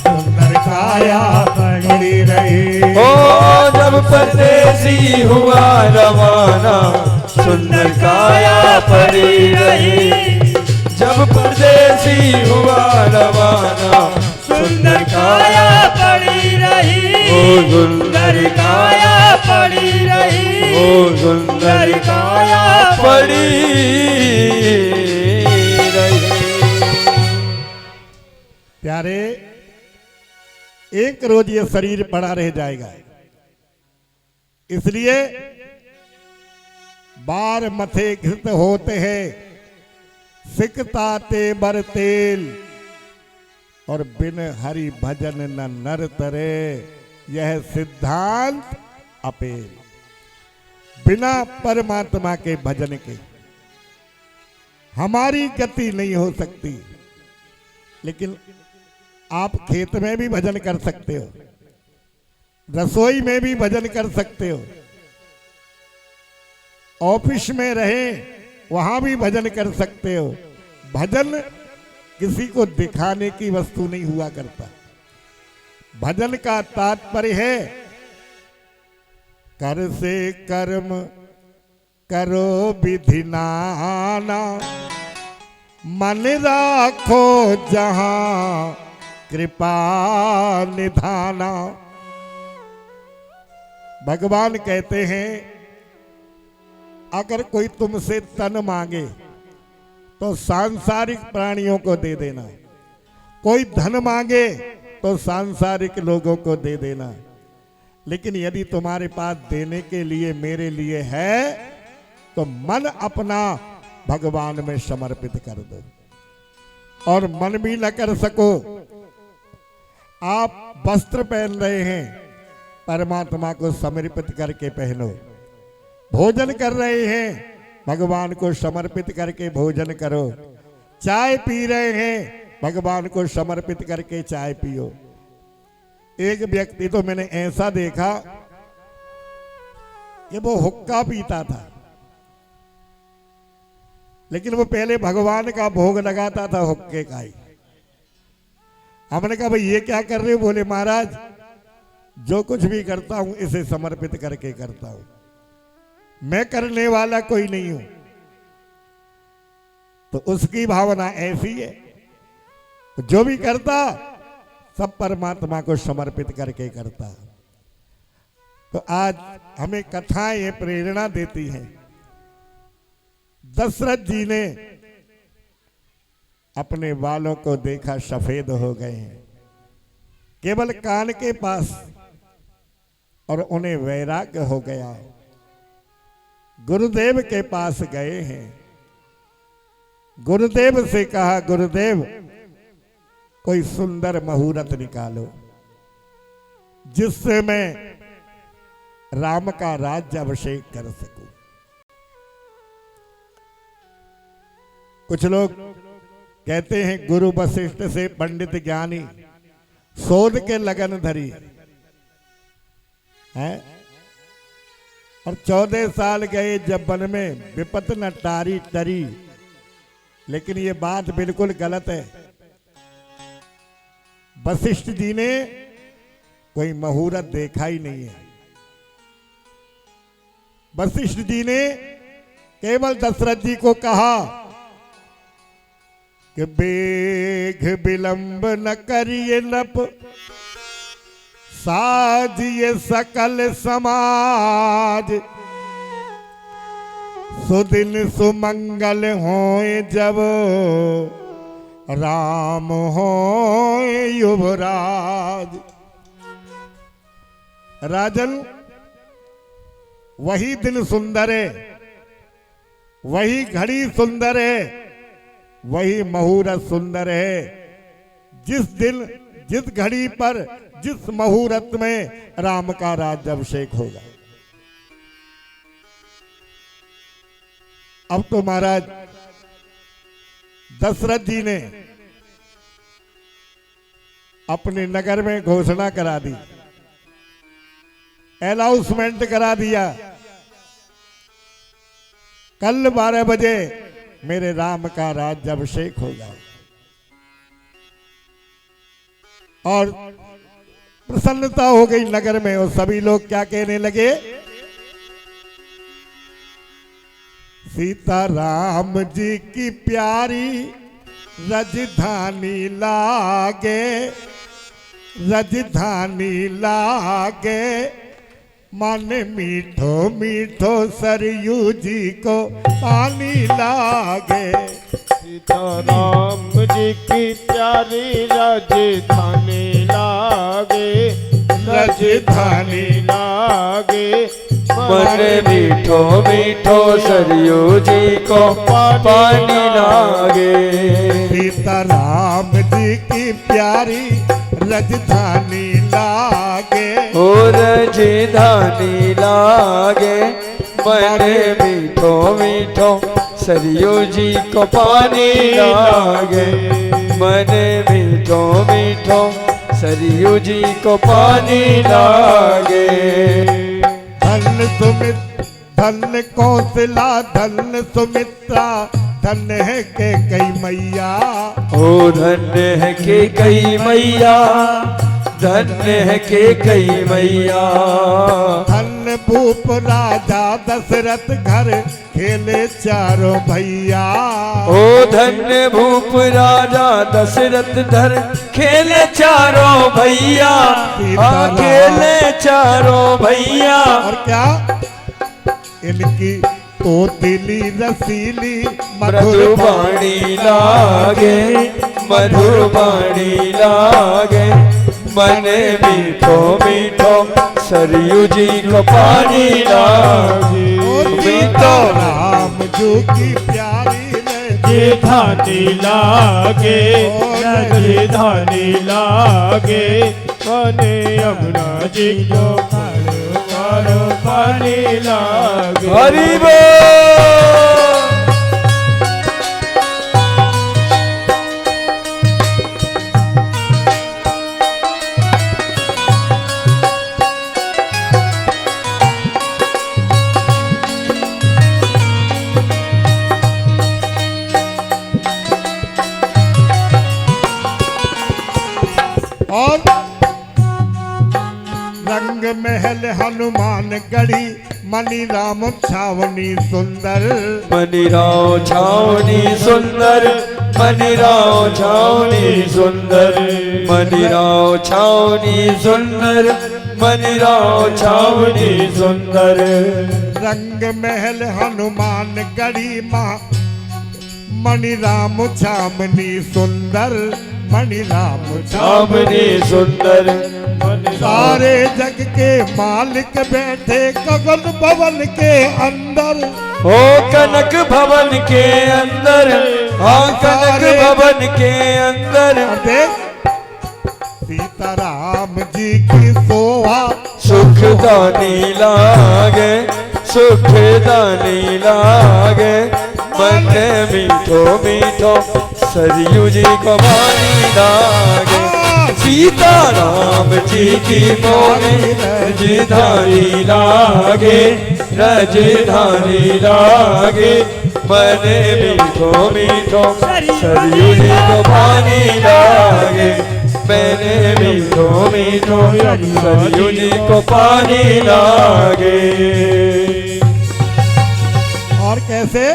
Speaker 1: सुंदर काया पड़ी रही।
Speaker 2: ओ जब परदेसी हुआ रवाना, सुंदर काया पड़ी रही। जब परदेसी हुआ रवाना,
Speaker 3: सुंदर काया पड़ी रही,
Speaker 2: ओ सुंदर
Speaker 3: काया पड़ी रही,
Speaker 2: ओ सुंदर काया पड़ी रही।
Speaker 1: प्यारे, एक रोज ये शरीर पड़ा रह जाएगा, इसलिए बार मथे घृत होते हैं, सिकताते बर तेल, और बिन हरि भजन न नर तरे, यह सिद्धांत अपेल। बिना परमात्मा के भजन के हमारी गति नहीं हो सकती। लेकिन आप खेत में भी भजन कर सकते हो, रसोई में भी भजन कर सकते हो, ऑफिस में रहे वहां भी भजन कर सकते हो। भजन किसी को दिखाने की वस्तु नहीं हुआ करता। भजन का तात्पर्य है कर से कर्म करो विधि नाना, मन राखो जहां कृपा निधाना। भगवान कहते हैं अगर कोई तुमसे तन मांगे तो सांसारिक प्राणियों को दे देना, कोई धन मांगे तो सांसारिक लोगों को दे देना, लेकिन यदि तुम्हारे पास देने के लिए मेरे लिए है तो मन अपना भगवान में समर्पित कर दो। और मन भी न कर सको, आप वस्त्र पहन रहे हैं, परमात्मा को समर्पित करके पहनो। भोजन कर रहे हैं, भगवान को समर्पित करके भोजन करो। चाय पी रहे हैं, भगवान को समर्पित करके चाय पियो। एक व्यक्ति तो मैंने ऐसा देखा कि वो हुक्का पीता था, लेकिन वो पहले भगवान का भोग लगाता था हुक्के का ही। हमने कहा भाई ये क्या कर रहे हो? बोले महाराज जो कुछ भी करता हूं इसे समर्पित करके करता हूं, मैं करने वाला कोई नहीं हूं। तो उसकी भावना ऐसी है, तो जो भी करता सब परमात्मा को समर्पित करके करता। तो आज हमें कथाएं ये प्रेरणा देती हैं। दशरथ जी ने अपने बालों को देखा सफेद हो गए हैं, केवल कान के पास, और उन्हें वैराग्य हो गया। गुरुदेव के पास गए हैं, गुरुदेव से कहा गुरुदेव कोई सुंदर मुहूर्त निकालो जिससे मैं राम का राज्य अभिषेक कर सकूं। कुछ लोग कहते हैं गुरु वशिष्ठ से पंडित ज्ञानी शोध के लगन धरी है, और 14 साल गए जब वन में विपत न टारी टरी। लेकिन ये बात बिल्कुल गलत है। वशिष्ठ जी ने कोई मुहूर्त देखा ही नहीं है। वशिष्ठ जी ने केवल दशरथ जी को कहा कि बेघ विलंब न करिए नप, साजिए सकल समाज, सुदिन सुमंगल होए जब राम होए युवराज। राजन वही दिन सुंदर है, वही घड़ी सुंदर है, वही मुहूर्त सुंदर है। जिस दिन जिस घड़ी पर जिस मुहूर्त में राम का राज्य अभिषेक होगा। अब तो महाराज दशरथ जी ने अपने नगर में घोषणा करा दी, अनाउंसमेंट करा दिया, कल 12 बजे मेरे राम का राज्याभिषेक होगा। और प्रसन्नता हो गई नगर में और सभी लोग क्या कहने लगे, सीता राम जी की प्यारी राजधानी लागे, राजधानी लागे, माने मीठो मीठो सरयू जी को पानी लागे।
Speaker 3: सीता राम जी की प्यारी राजधानी लागे, राजधानी लागे,
Speaker 2: मन मीठो मीठो सरयू जी को पानी लागे।
Speaker 1: सीता राम जी की प्यारी राजधानी लागे,
Speaker 2: ओ राजधानी लागे, मन मीठो मीठो सरयू जी को पानी लागे, मन मीठो मीठो सरयू जी को पानी लागे।
Speaker 1: धन धन कौशला धन सुमित्रा धन है के कई मैया,
Speaker 2: ओ धन्य है के कई मैया, धन्य है के कई मैया।
Speaker 1: धन भूप राजा दशरथ घर खेले चारों भैया,
Speaker 2: ओ धन्य भूप राजा दशरथ धर खेले चारों भैया, खेले चारों भैया।
Speaker 1: और क्या इनकी तो दिली रसीली
Speaker 2: मधुर बाणी लागे, मधुर बाणी लागे, मन मीठो मीठो सरयू जी को पानी लागे।
Speaker 1: सीता राम जी की प्यारी
Speaker 3: राजधानी लागे, राजधानी लागे, मने यमुना जी को मारो पानी लागे।
Speaker 2: हरि बोल।
Speaker 1: और रंग महल हनुमान गढ़ी मणि राम छावनी सुंदर,
Speaker 2: मणि राम छावनी सुंदर, मणि राम छावनी सुंदर, मणि राम छावनी सुंदर, मणि राम छावनी सुंदर।
Speaker 1: रंग महल हनुमान गढ़ी मणि राम छावनी सुंदर, मणि राम
Speaker 2: छावनी सुंदर।
Speaker 1: सारे जग के मालिक बैठे गगन भवन के अंदर,
Speaker 2: ओ कनक भवन के अंदर, हाँ कनक भवन के अंदर।
Speaker 1: सीता राम जी की शोभा
Speaker 2: सुखदानी लागे, सुखदानी लागे, मन मीठो मीठो सरयू जी को पानी लागे। सीता राम जी की मोरी राजधानी लागे, राजधानी लागे, मन मीठो मीठो सरयू जी को पानी लागे, मैंने मीठो मीठो सरयू जी को पानी लागे।
Speaker 1: और कैसे?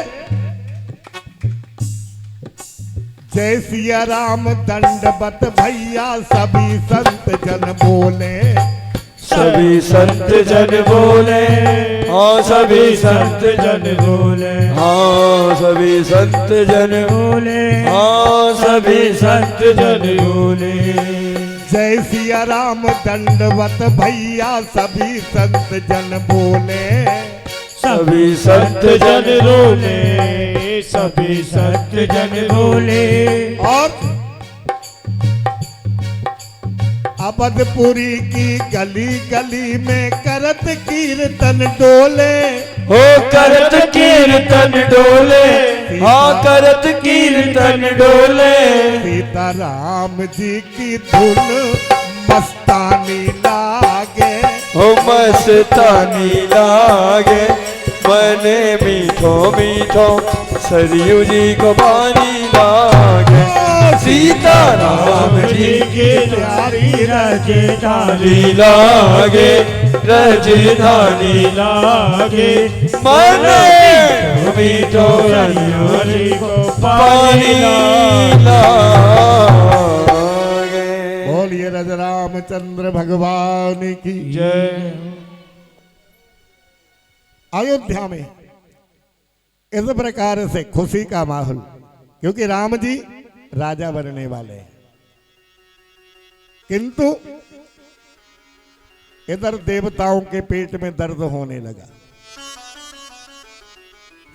Speaker 1: जय सिया राम दंडवत भैया सभी संत जन बोले,
Speaker 3: सभी संत जन बोले, हाँ सभी संत जन बोले,
Speaker 2: हाँ सभी संत जन
Speaker 3: बोले,
Speaker 2: हाँ
Speaker 3: सभी संत जन बोले।
Speaker 1: जय सिया राम दंडवत भैया सभी संत जन बोले,
Speaker 3: सभी संत जन रोले, सभी संत जन बोले।
Speaker 1: और अवधपुरी की गली गली में करत कीर्तन डोले,
Speaker 2: हो करत कीर्तन डोले, हाँ करत कीर्तन डोले।
Speaker 1: ता राम जी की धुन मस्तानी लागे।
Speaker 2: हो मस्तानी लागे मने मीठो मीठो सरयू जी को पानी लागे। सीता राम जी
Speaker 3: की प्यारी राजधानी
Speaker 2: लागे राजधानी
Speaker 3: लागे
Speaker 2: मने मीठो सरयू जी को पानी लागे।
Speaker 1: बोलिए रज रामचंद्र भगवान की
Speaker 3: जय।
Speaker 1: अयोध्या में इस प्रकार से खुशी का माहौल, क्योंकि राम जी राजा बनने वाले हैं। किंतु इधर देवताओं के पेट में दर्द होने लगा।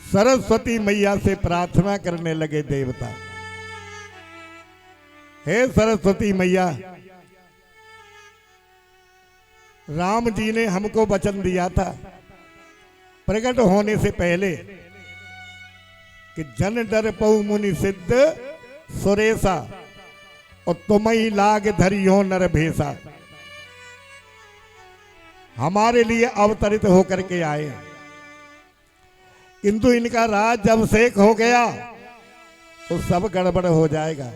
Speaker 1: सरस्वती मैया से प्रार्थना करने लगे देवता, हे सरस्वती मैया, राम जी ने हमको वचन दिया था प्रकट होने से पहले कि जन डर पऊ मुनि सिद्ध सुरेसा और तुम्ही लाग धरियो नर भेसा। हमारे लिए अवतरित होकर के आए, किंतु इनका राज जब शेख हो गया तो सब गड़बड़ हो जाएगा,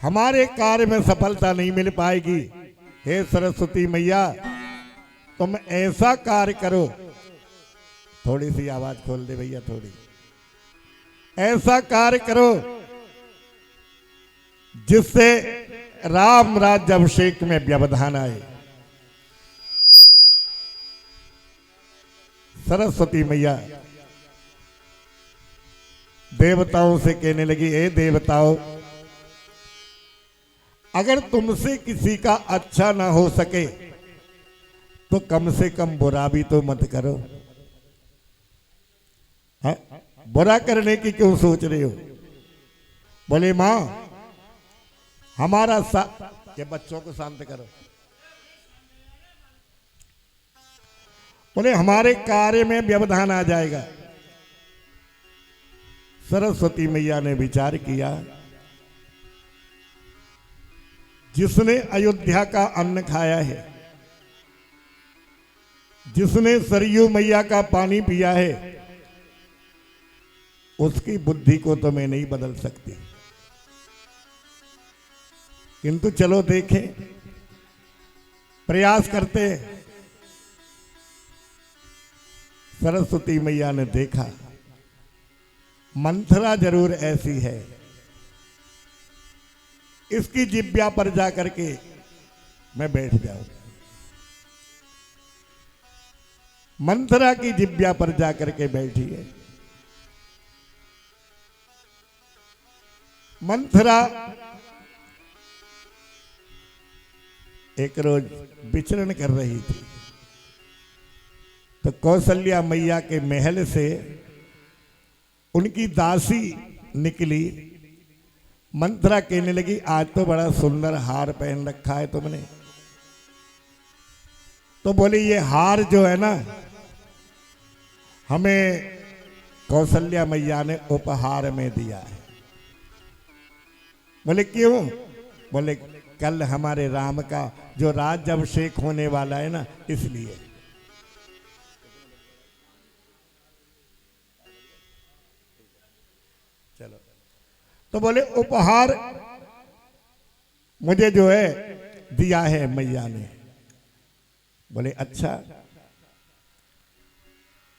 Speaker 1: हमारे कार्य में सफलता नहीं मिल पाएगी। हे सरस्वती मैया, तुम ऐसा कार्य करो, थोड़ी सी आवाज खोल दे भैया, थोड़ी, ऐसा कार्य करो जिससे राम राज्याभिषेक में व्यवधान आए। सरस्वती मैया देवताओं से कहने लगी, ए देवताओं, अगर तुमसे किसी का अच्छा ना हो सके तो कम से कम बुरा भी तो मत करो। है? बुरा करने की क्यों सोच रहे हो? बोले मां, हमारा ये बच्चों को शांत करो। बोले हमारे कार्य में व्यवधान आ जाएगा। सरस्वती मैया ने विचार किया, जिसने अयोध्या का अन्न खाया है, जिसने सरयू मैया का पानी पिया है, उसकी बुद्धि को तो मैं नहीं बदल सकती, किंतु चलो देखें, प्रयास करते हैं। सरस्वती मैया ने देखा, मंथरा जरूर ऐसी है, इसकी जिब्या पर जाकर के मैं बैठ जाऊं। मंथरा की जिब्या पर जाकर के बैठी है। मंथरा एक रोज विचरण कर रही थी, तो कौशल्या मैया के महल से उनकी दासी निकली। मंथरा कहने लगी, आज तो बड़ा सुंदर हार पहन रखा है तुमने। तो बोली, ये हार जो है ना, हमें कौशल्या मैया ने उपहार में दिया है। बोले क्यों? बोले कल हमारे राम का जो राज्याभिषेक होने वाला है ना, इसलिए। चलो, तो बोले उपहार मुझे जो है दिया है मैया ने। बोले अच्छा।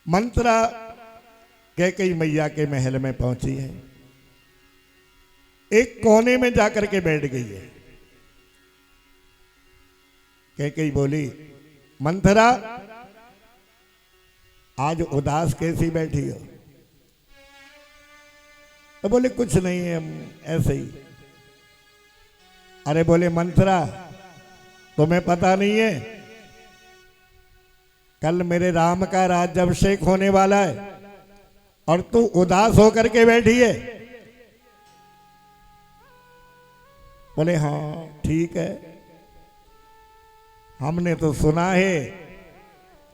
Speaker 1: मंथरा कैकेयी मैया के महल में पहुंची है, एक कोने में जाकर के बैठ गई है। कैकेयी बोली, मंथरा आज उदास कैसी बैठी हो? तो बोले कुछ नहीं है, ऐसे ही। अरे बोले मंथरा, तुम्हें पता नहीं है कल मेरे राम का राज्याभिषेक होने वाला है और तू उदास होकर के बैठी है? बोले हाँ ठीक है, हमने तो सुना है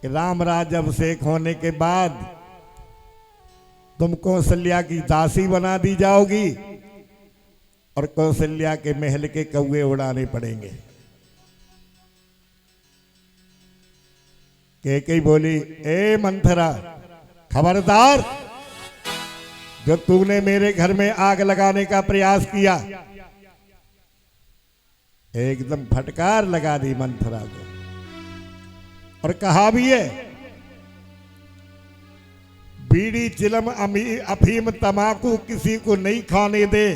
Speaker 1: कि राम राज्याभिषेक होने के बाद तुम कौशल्या की दासी बना दी जाओगी और कौशल्या के महल के कौवे उड़ाने पड़ेंगे। कैकेयी बोली, ए मंथरा, खबरदार, जो तूने मेरे घर में आग लगाने का प्रयास किया। एकदम फटकार लगा दी मंथरा को और कहा भी है, बीड़ी चिलम अफीम तमाकू किसी को नहीं खाने दे,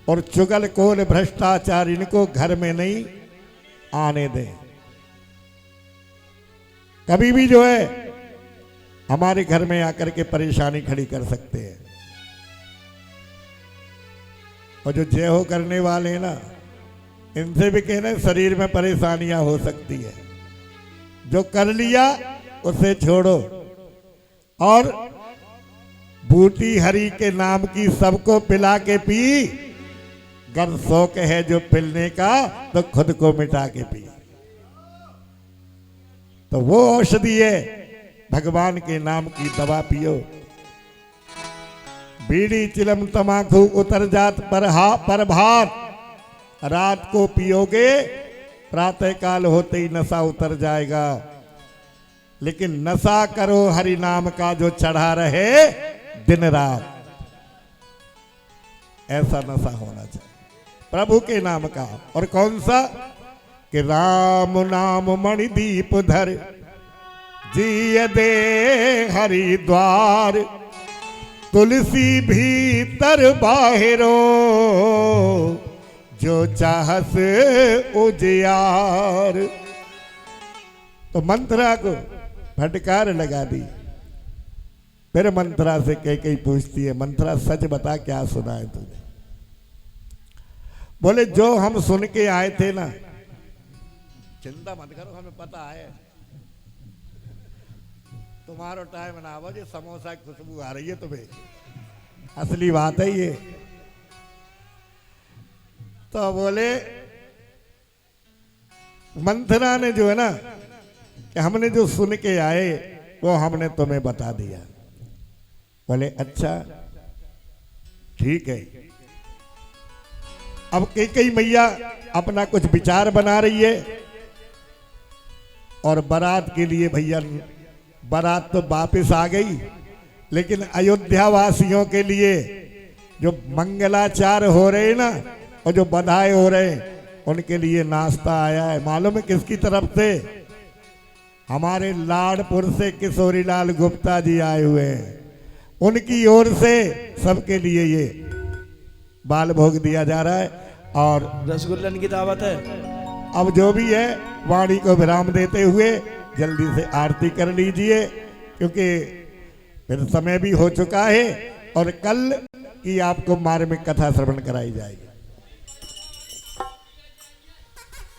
Speaker 1: और चुगल कोल भ्रष्टाचार इनको घर में नहीं आने दे। कभी भी जो है हमारे घर में आकर के परेशानी खड़ी कर सकते हैं। और जो जय हो करने वाले हैं ना, इनसे भी कहना शरीर में परेशानियां हो सकती है। जो कर लिया उसे छोड़ो, और बूटी हरि के नाम की सबको पिला के पी। गर शौक है जो पिलने का तो खुद को मिटा के पी। तो वो औषधि है, भगवान के नाम की दवा पियो। बीड़ी चिलम तमाकू उतर जात पर भात, रात को पियोगे प्रातः काल होते ही नशा उतर जाएगा। लेकिन नशा करो हरि नाम का जो चढ़ा रहे दिन रात, ऐसा नशा होना चाहिए प्रभु के नाम का। और कौन सा? कि राम नाम मणिदीप धर, जिय दे हरिद्वार, तुलसी भीतर बाहिरो, जो चाहस उजियार। तो मंत्रा को फटकार लगा दी। फिर मंत्रा से कैकेयी पूछती है, मंत्रा सच बता क्या सुना है तुझे? बोले जो हम सुन के आए थे ना, चिंता मत करो, हमें पता है तुम्हारा टाइम ना हो, जो समोसा की खुशबू आ रही है तुम्हें, असली बात है ये। तो बोले मंथरा ने जो है ना, कि हमने जो सुन के आए वो हमने तुम्हें बता दिया। बोले अच्छा ठीक है। अब कैकेयी मैया अपना कुछ विचार बना रही है, और बारात के लिए भैया, बारात तो वापस आ गई, लेकिन अयोध्या वासियों के लिए जो मंगलाचार हो रहे ना, और जो बधाई हो रहे, उनके लिए नाश्ता आया है। मालूम है किसकी तरफ से? हमारे लाडपुर से किशोरीलाल गुप्ता जी आए हुए हैं, उनकी ओर से सबके लिए ये बाल भोग दिया जा रहा है। और
Speaker 2: रसगुल्लन की दावत है।
Speaker 1: अब जो भी है वाणी को विराम देते हुए जल्दी से आरती कर लीजिए, क्योंकि फिर समय भी हो चुका है, और कल की आपको मार्मिक कथा श्रवण कराई जाएगी।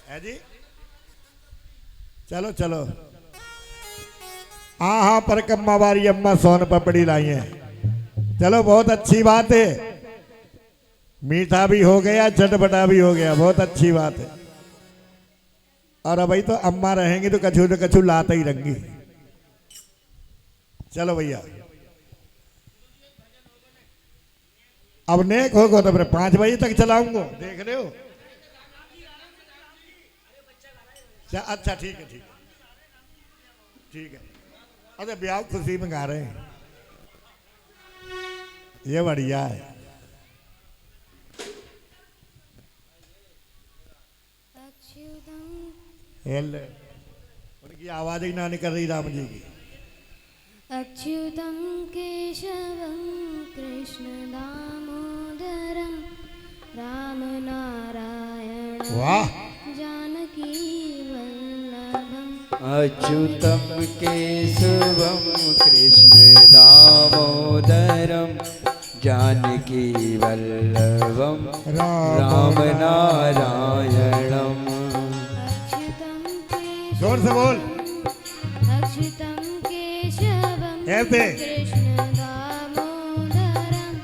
Speaker 1: है जी, चलो चलो। हाँ हाँ, पर कम्मा वारी अम्मा सोन पपड़ी लाई है। चलो, बहुत अच्छी बात है, मीठा भी हो गया, चटपटा भी हो गया, बहुत अच्छी बात है। और अब भाई तो अम्मा रहेंगी तो कछु न कछु लाते ही रहेंगी। चलो भैया, अब नेक होगा तो फिर 5 बजे तक चलाऊंगा, देख रहे हो? अच्छा ठीक है, ठीक है, ठीक है। अरे ब्याह खुशी में गा रहे हैं, ये बढ़िया है। उनकी आवाज ही ना निकल रही राम जी की।
Speaker 4: अच्युतं केशवं कृष्ण दामोदरं राम नारायण
Speaker 1: वाह,
Speaker 4: जानकी वल्लभं।
Speaker 2: अच्युतं केशवं कृष्ण दामोदरं जानकी वल्लभं राम नारायणम्।
Speaker 1: जोर से बोल।
Speaker 4: अच्युतं केशवं
Speaker 1: ऐसे
Speaker 4: कृष्ण दामोदरं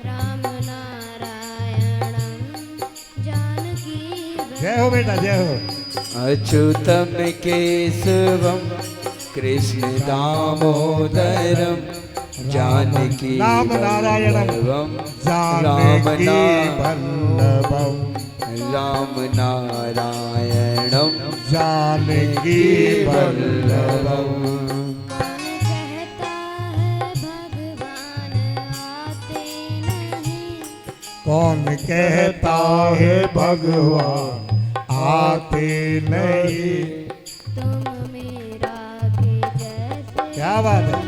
Speaker 4: राम नारायणं जानकी
Speaker 1: जय हो बेटा, जय हो।
Speaker 2: अच्युतं केशवं कृष्ण दामोदरं जानकी
Speaker 1: राम नारायणम
Speaker 2: वल्लभम
Speaker 1: जानकी वल्लभम
Speaker 2: राम नारायणम
Speaker 1: जानकी वल्लभम।
Speaker 4: कौन कहता है भगवान आते नहीं?
Speaker 1: कौन कहता है भगवान आते नहीं?
Speaker 4: तुम मेरा के जैसे
Speaker 1: क्या बात है?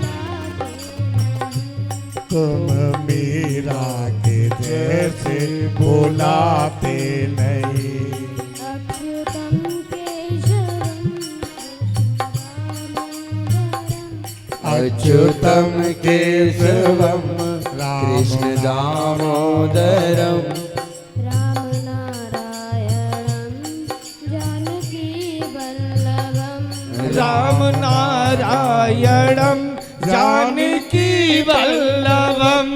Speaker 1: तुम मीरा के जैसे बुलाते नहीं।
Speaker 4: अच्युतम केशवम
Speaker 2: अच्युतम केशवम कृष्ण दामोदरम
Speaker 4: राम नारायणम जानकी वल्लभम
Speaker 3: राम नारायणम जानकी वल्लभम।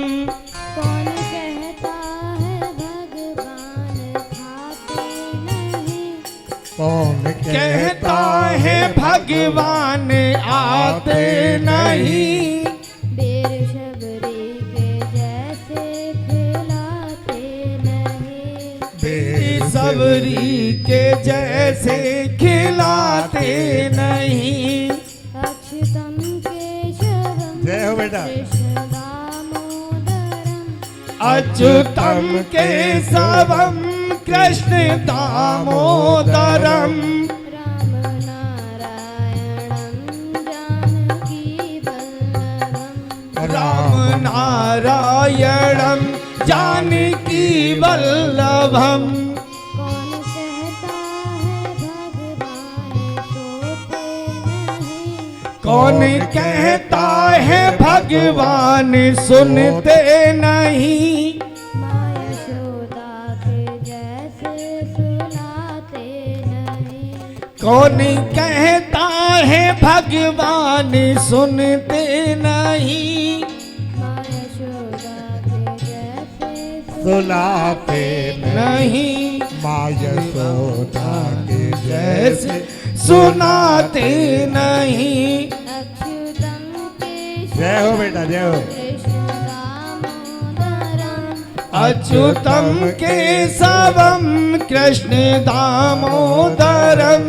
Speaker 4: कौन कहता है भगवान खाते नहीं?
Speaker 1: कौन
Speaker 3: कहता है भगवान आते नहीं?
Speaker 4: बेर शबरी के जैसे खिलाते नहीं।
Speaker 3: सबरी के जैसे खिलाते नहीं।
Speaker 4: अच्युतम केशवम
Speaker 1: जय हो बेटा।
Speaker 4: कृष्ण दामोदरम
Speaker 3: अच्युतम केशवम कृष्ण दामोदरम
Speaker 4: राम नारायणम जानकी वल्लभम
Speaker 3: राम नारायणम जानकी वल्लभम।
Speaker 4: कौन कहता है भगवान सोते नहीं?
Speaker 3: कौन कहता है भगवान सुनते नहीं?
Speaker 4: माँ यशोदा के जैसे
Speaker 1: सुलाते
Speaker 3: नहीं
Speaker 1: माँ यशोदा के
Speaker 3: जैसे सुनाते नहीं।
Speaker 4: अच्युतम केशवम
Speaker 1: जय हो बेटा जय हो।
Speaker 4: कृष्ण दामोदरम
Speaker 3: अच्युतम केशवम कृष्ण दामोदरम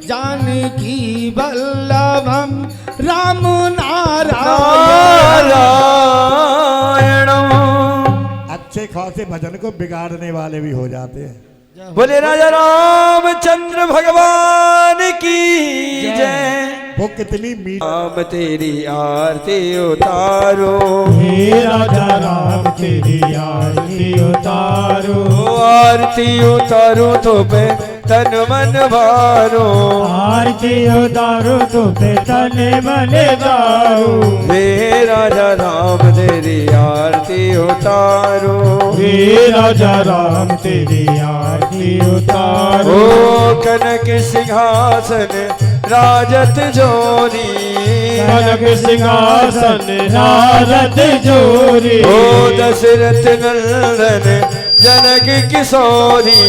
Speaker 3: जानकी वल्लभम राम नारायण।
Speaker 2: नारायणम।
Speaker 1: अच्छे खासे भजन को बिगाड़ने वाले भी हो जाते हैं।
Speaker 2: बोले राजा रामचंद्र भगवान की जय।
Speaker 1: वो कितनी मीठी
Speaker 2: राम तेरी आरती उतारो
Speaker 3: हे राजा राम तेरी आरती उतारो।
Speaker 2: आरती उतारो तो पे तन मन भारो
Speaker 3: आरती उतारो तो पे तन मन भारो।
Speaker 2: हे राजा राम तेरी आरती उतारो
Speaker 3: हे राजा राम तेरी आरती उतारो।
Speaker 2: ओ कनक सिंहासन राजत जोरी
Speaker 3: कनक सिंहासन राजत जोरी।
Speaker 2: ओ दशरथ नंदन जनक किशोरी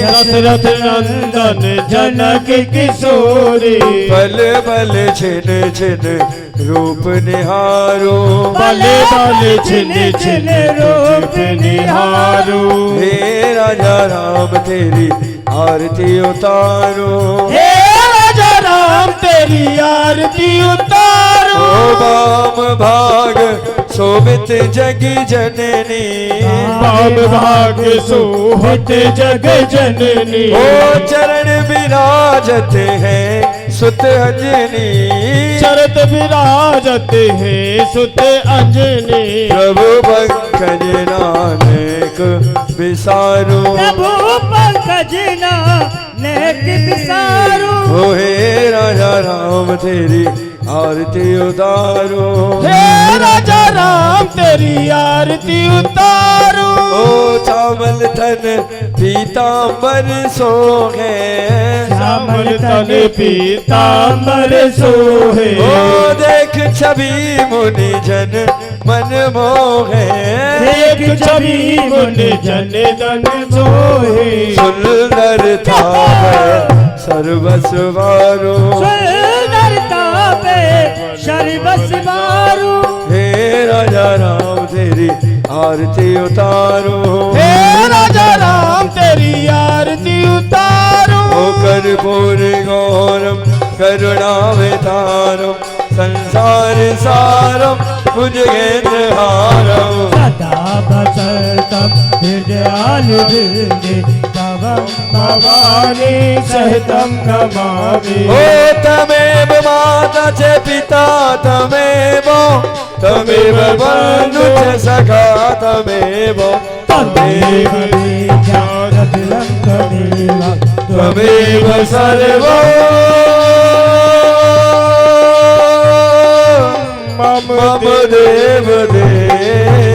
Speaker 3: दशरथ नंदन जनक किशोरी।
Speaker 2: बल बल छिन छिन रूप निहारो
Speaker 3: बल बल छिन छिन रूप निहारो।
Speaker 2: हे राजा राम तेरी आरती उतारो
Speaker 3: हे राजा राम तेरी आरती उतारो।
Speaker 2: ओ वाम भाग शोभित जग जननी
Speaker 3: बाम भाग सोहत जग जननी।
Speaker 2: ओ चरण विराजत है सुत अंजनी
Speaker 3: शरत विराजत है सुत अंजनी।
Speaker 2: प्रभु पंकज नानक विसारो
Speaker 3: प्रभु पंकज नानक विसारो।
Speaker 2: ओ हे राजा राम तेरी आरती उतारो
Speaker 3: हे राजा राम तेरी आरती उतारो।
Speaker 2: ओ चावल थन पीतांबर सोहे
Speaker 3: श्यामल तन पीतांबर सोहे।
Speaker 2: ओ देख छवि मुनि जन मन मोहे
Speaker 3: देख छवि मुनि जन तन सोहे।
Speaker 2: सुंदरता है सर्वस्वारो
Speaker 3: सुंदरता पे सर्वस्व मारो।
Speaker 2: हे आरती उतारो
Speaker 4: हे राजा राम तेरी आरती उतारो
Speaker 2: कर्पूर गौरम करुणावतारम संसार सारम भुजगेन्द्रहारम
Speaker 3: सदा बसतम हृदयाल हृदय तवं भवानी सहितं नमामि
Speaker 2: ओ तमेव माता च पिता तमेव तमेव बन्धु च सखा तमेव
Speaker 3: तमेव विद्यारतिलं तमेव
Speaker 2: त्वमेव सर्वं मम देव देव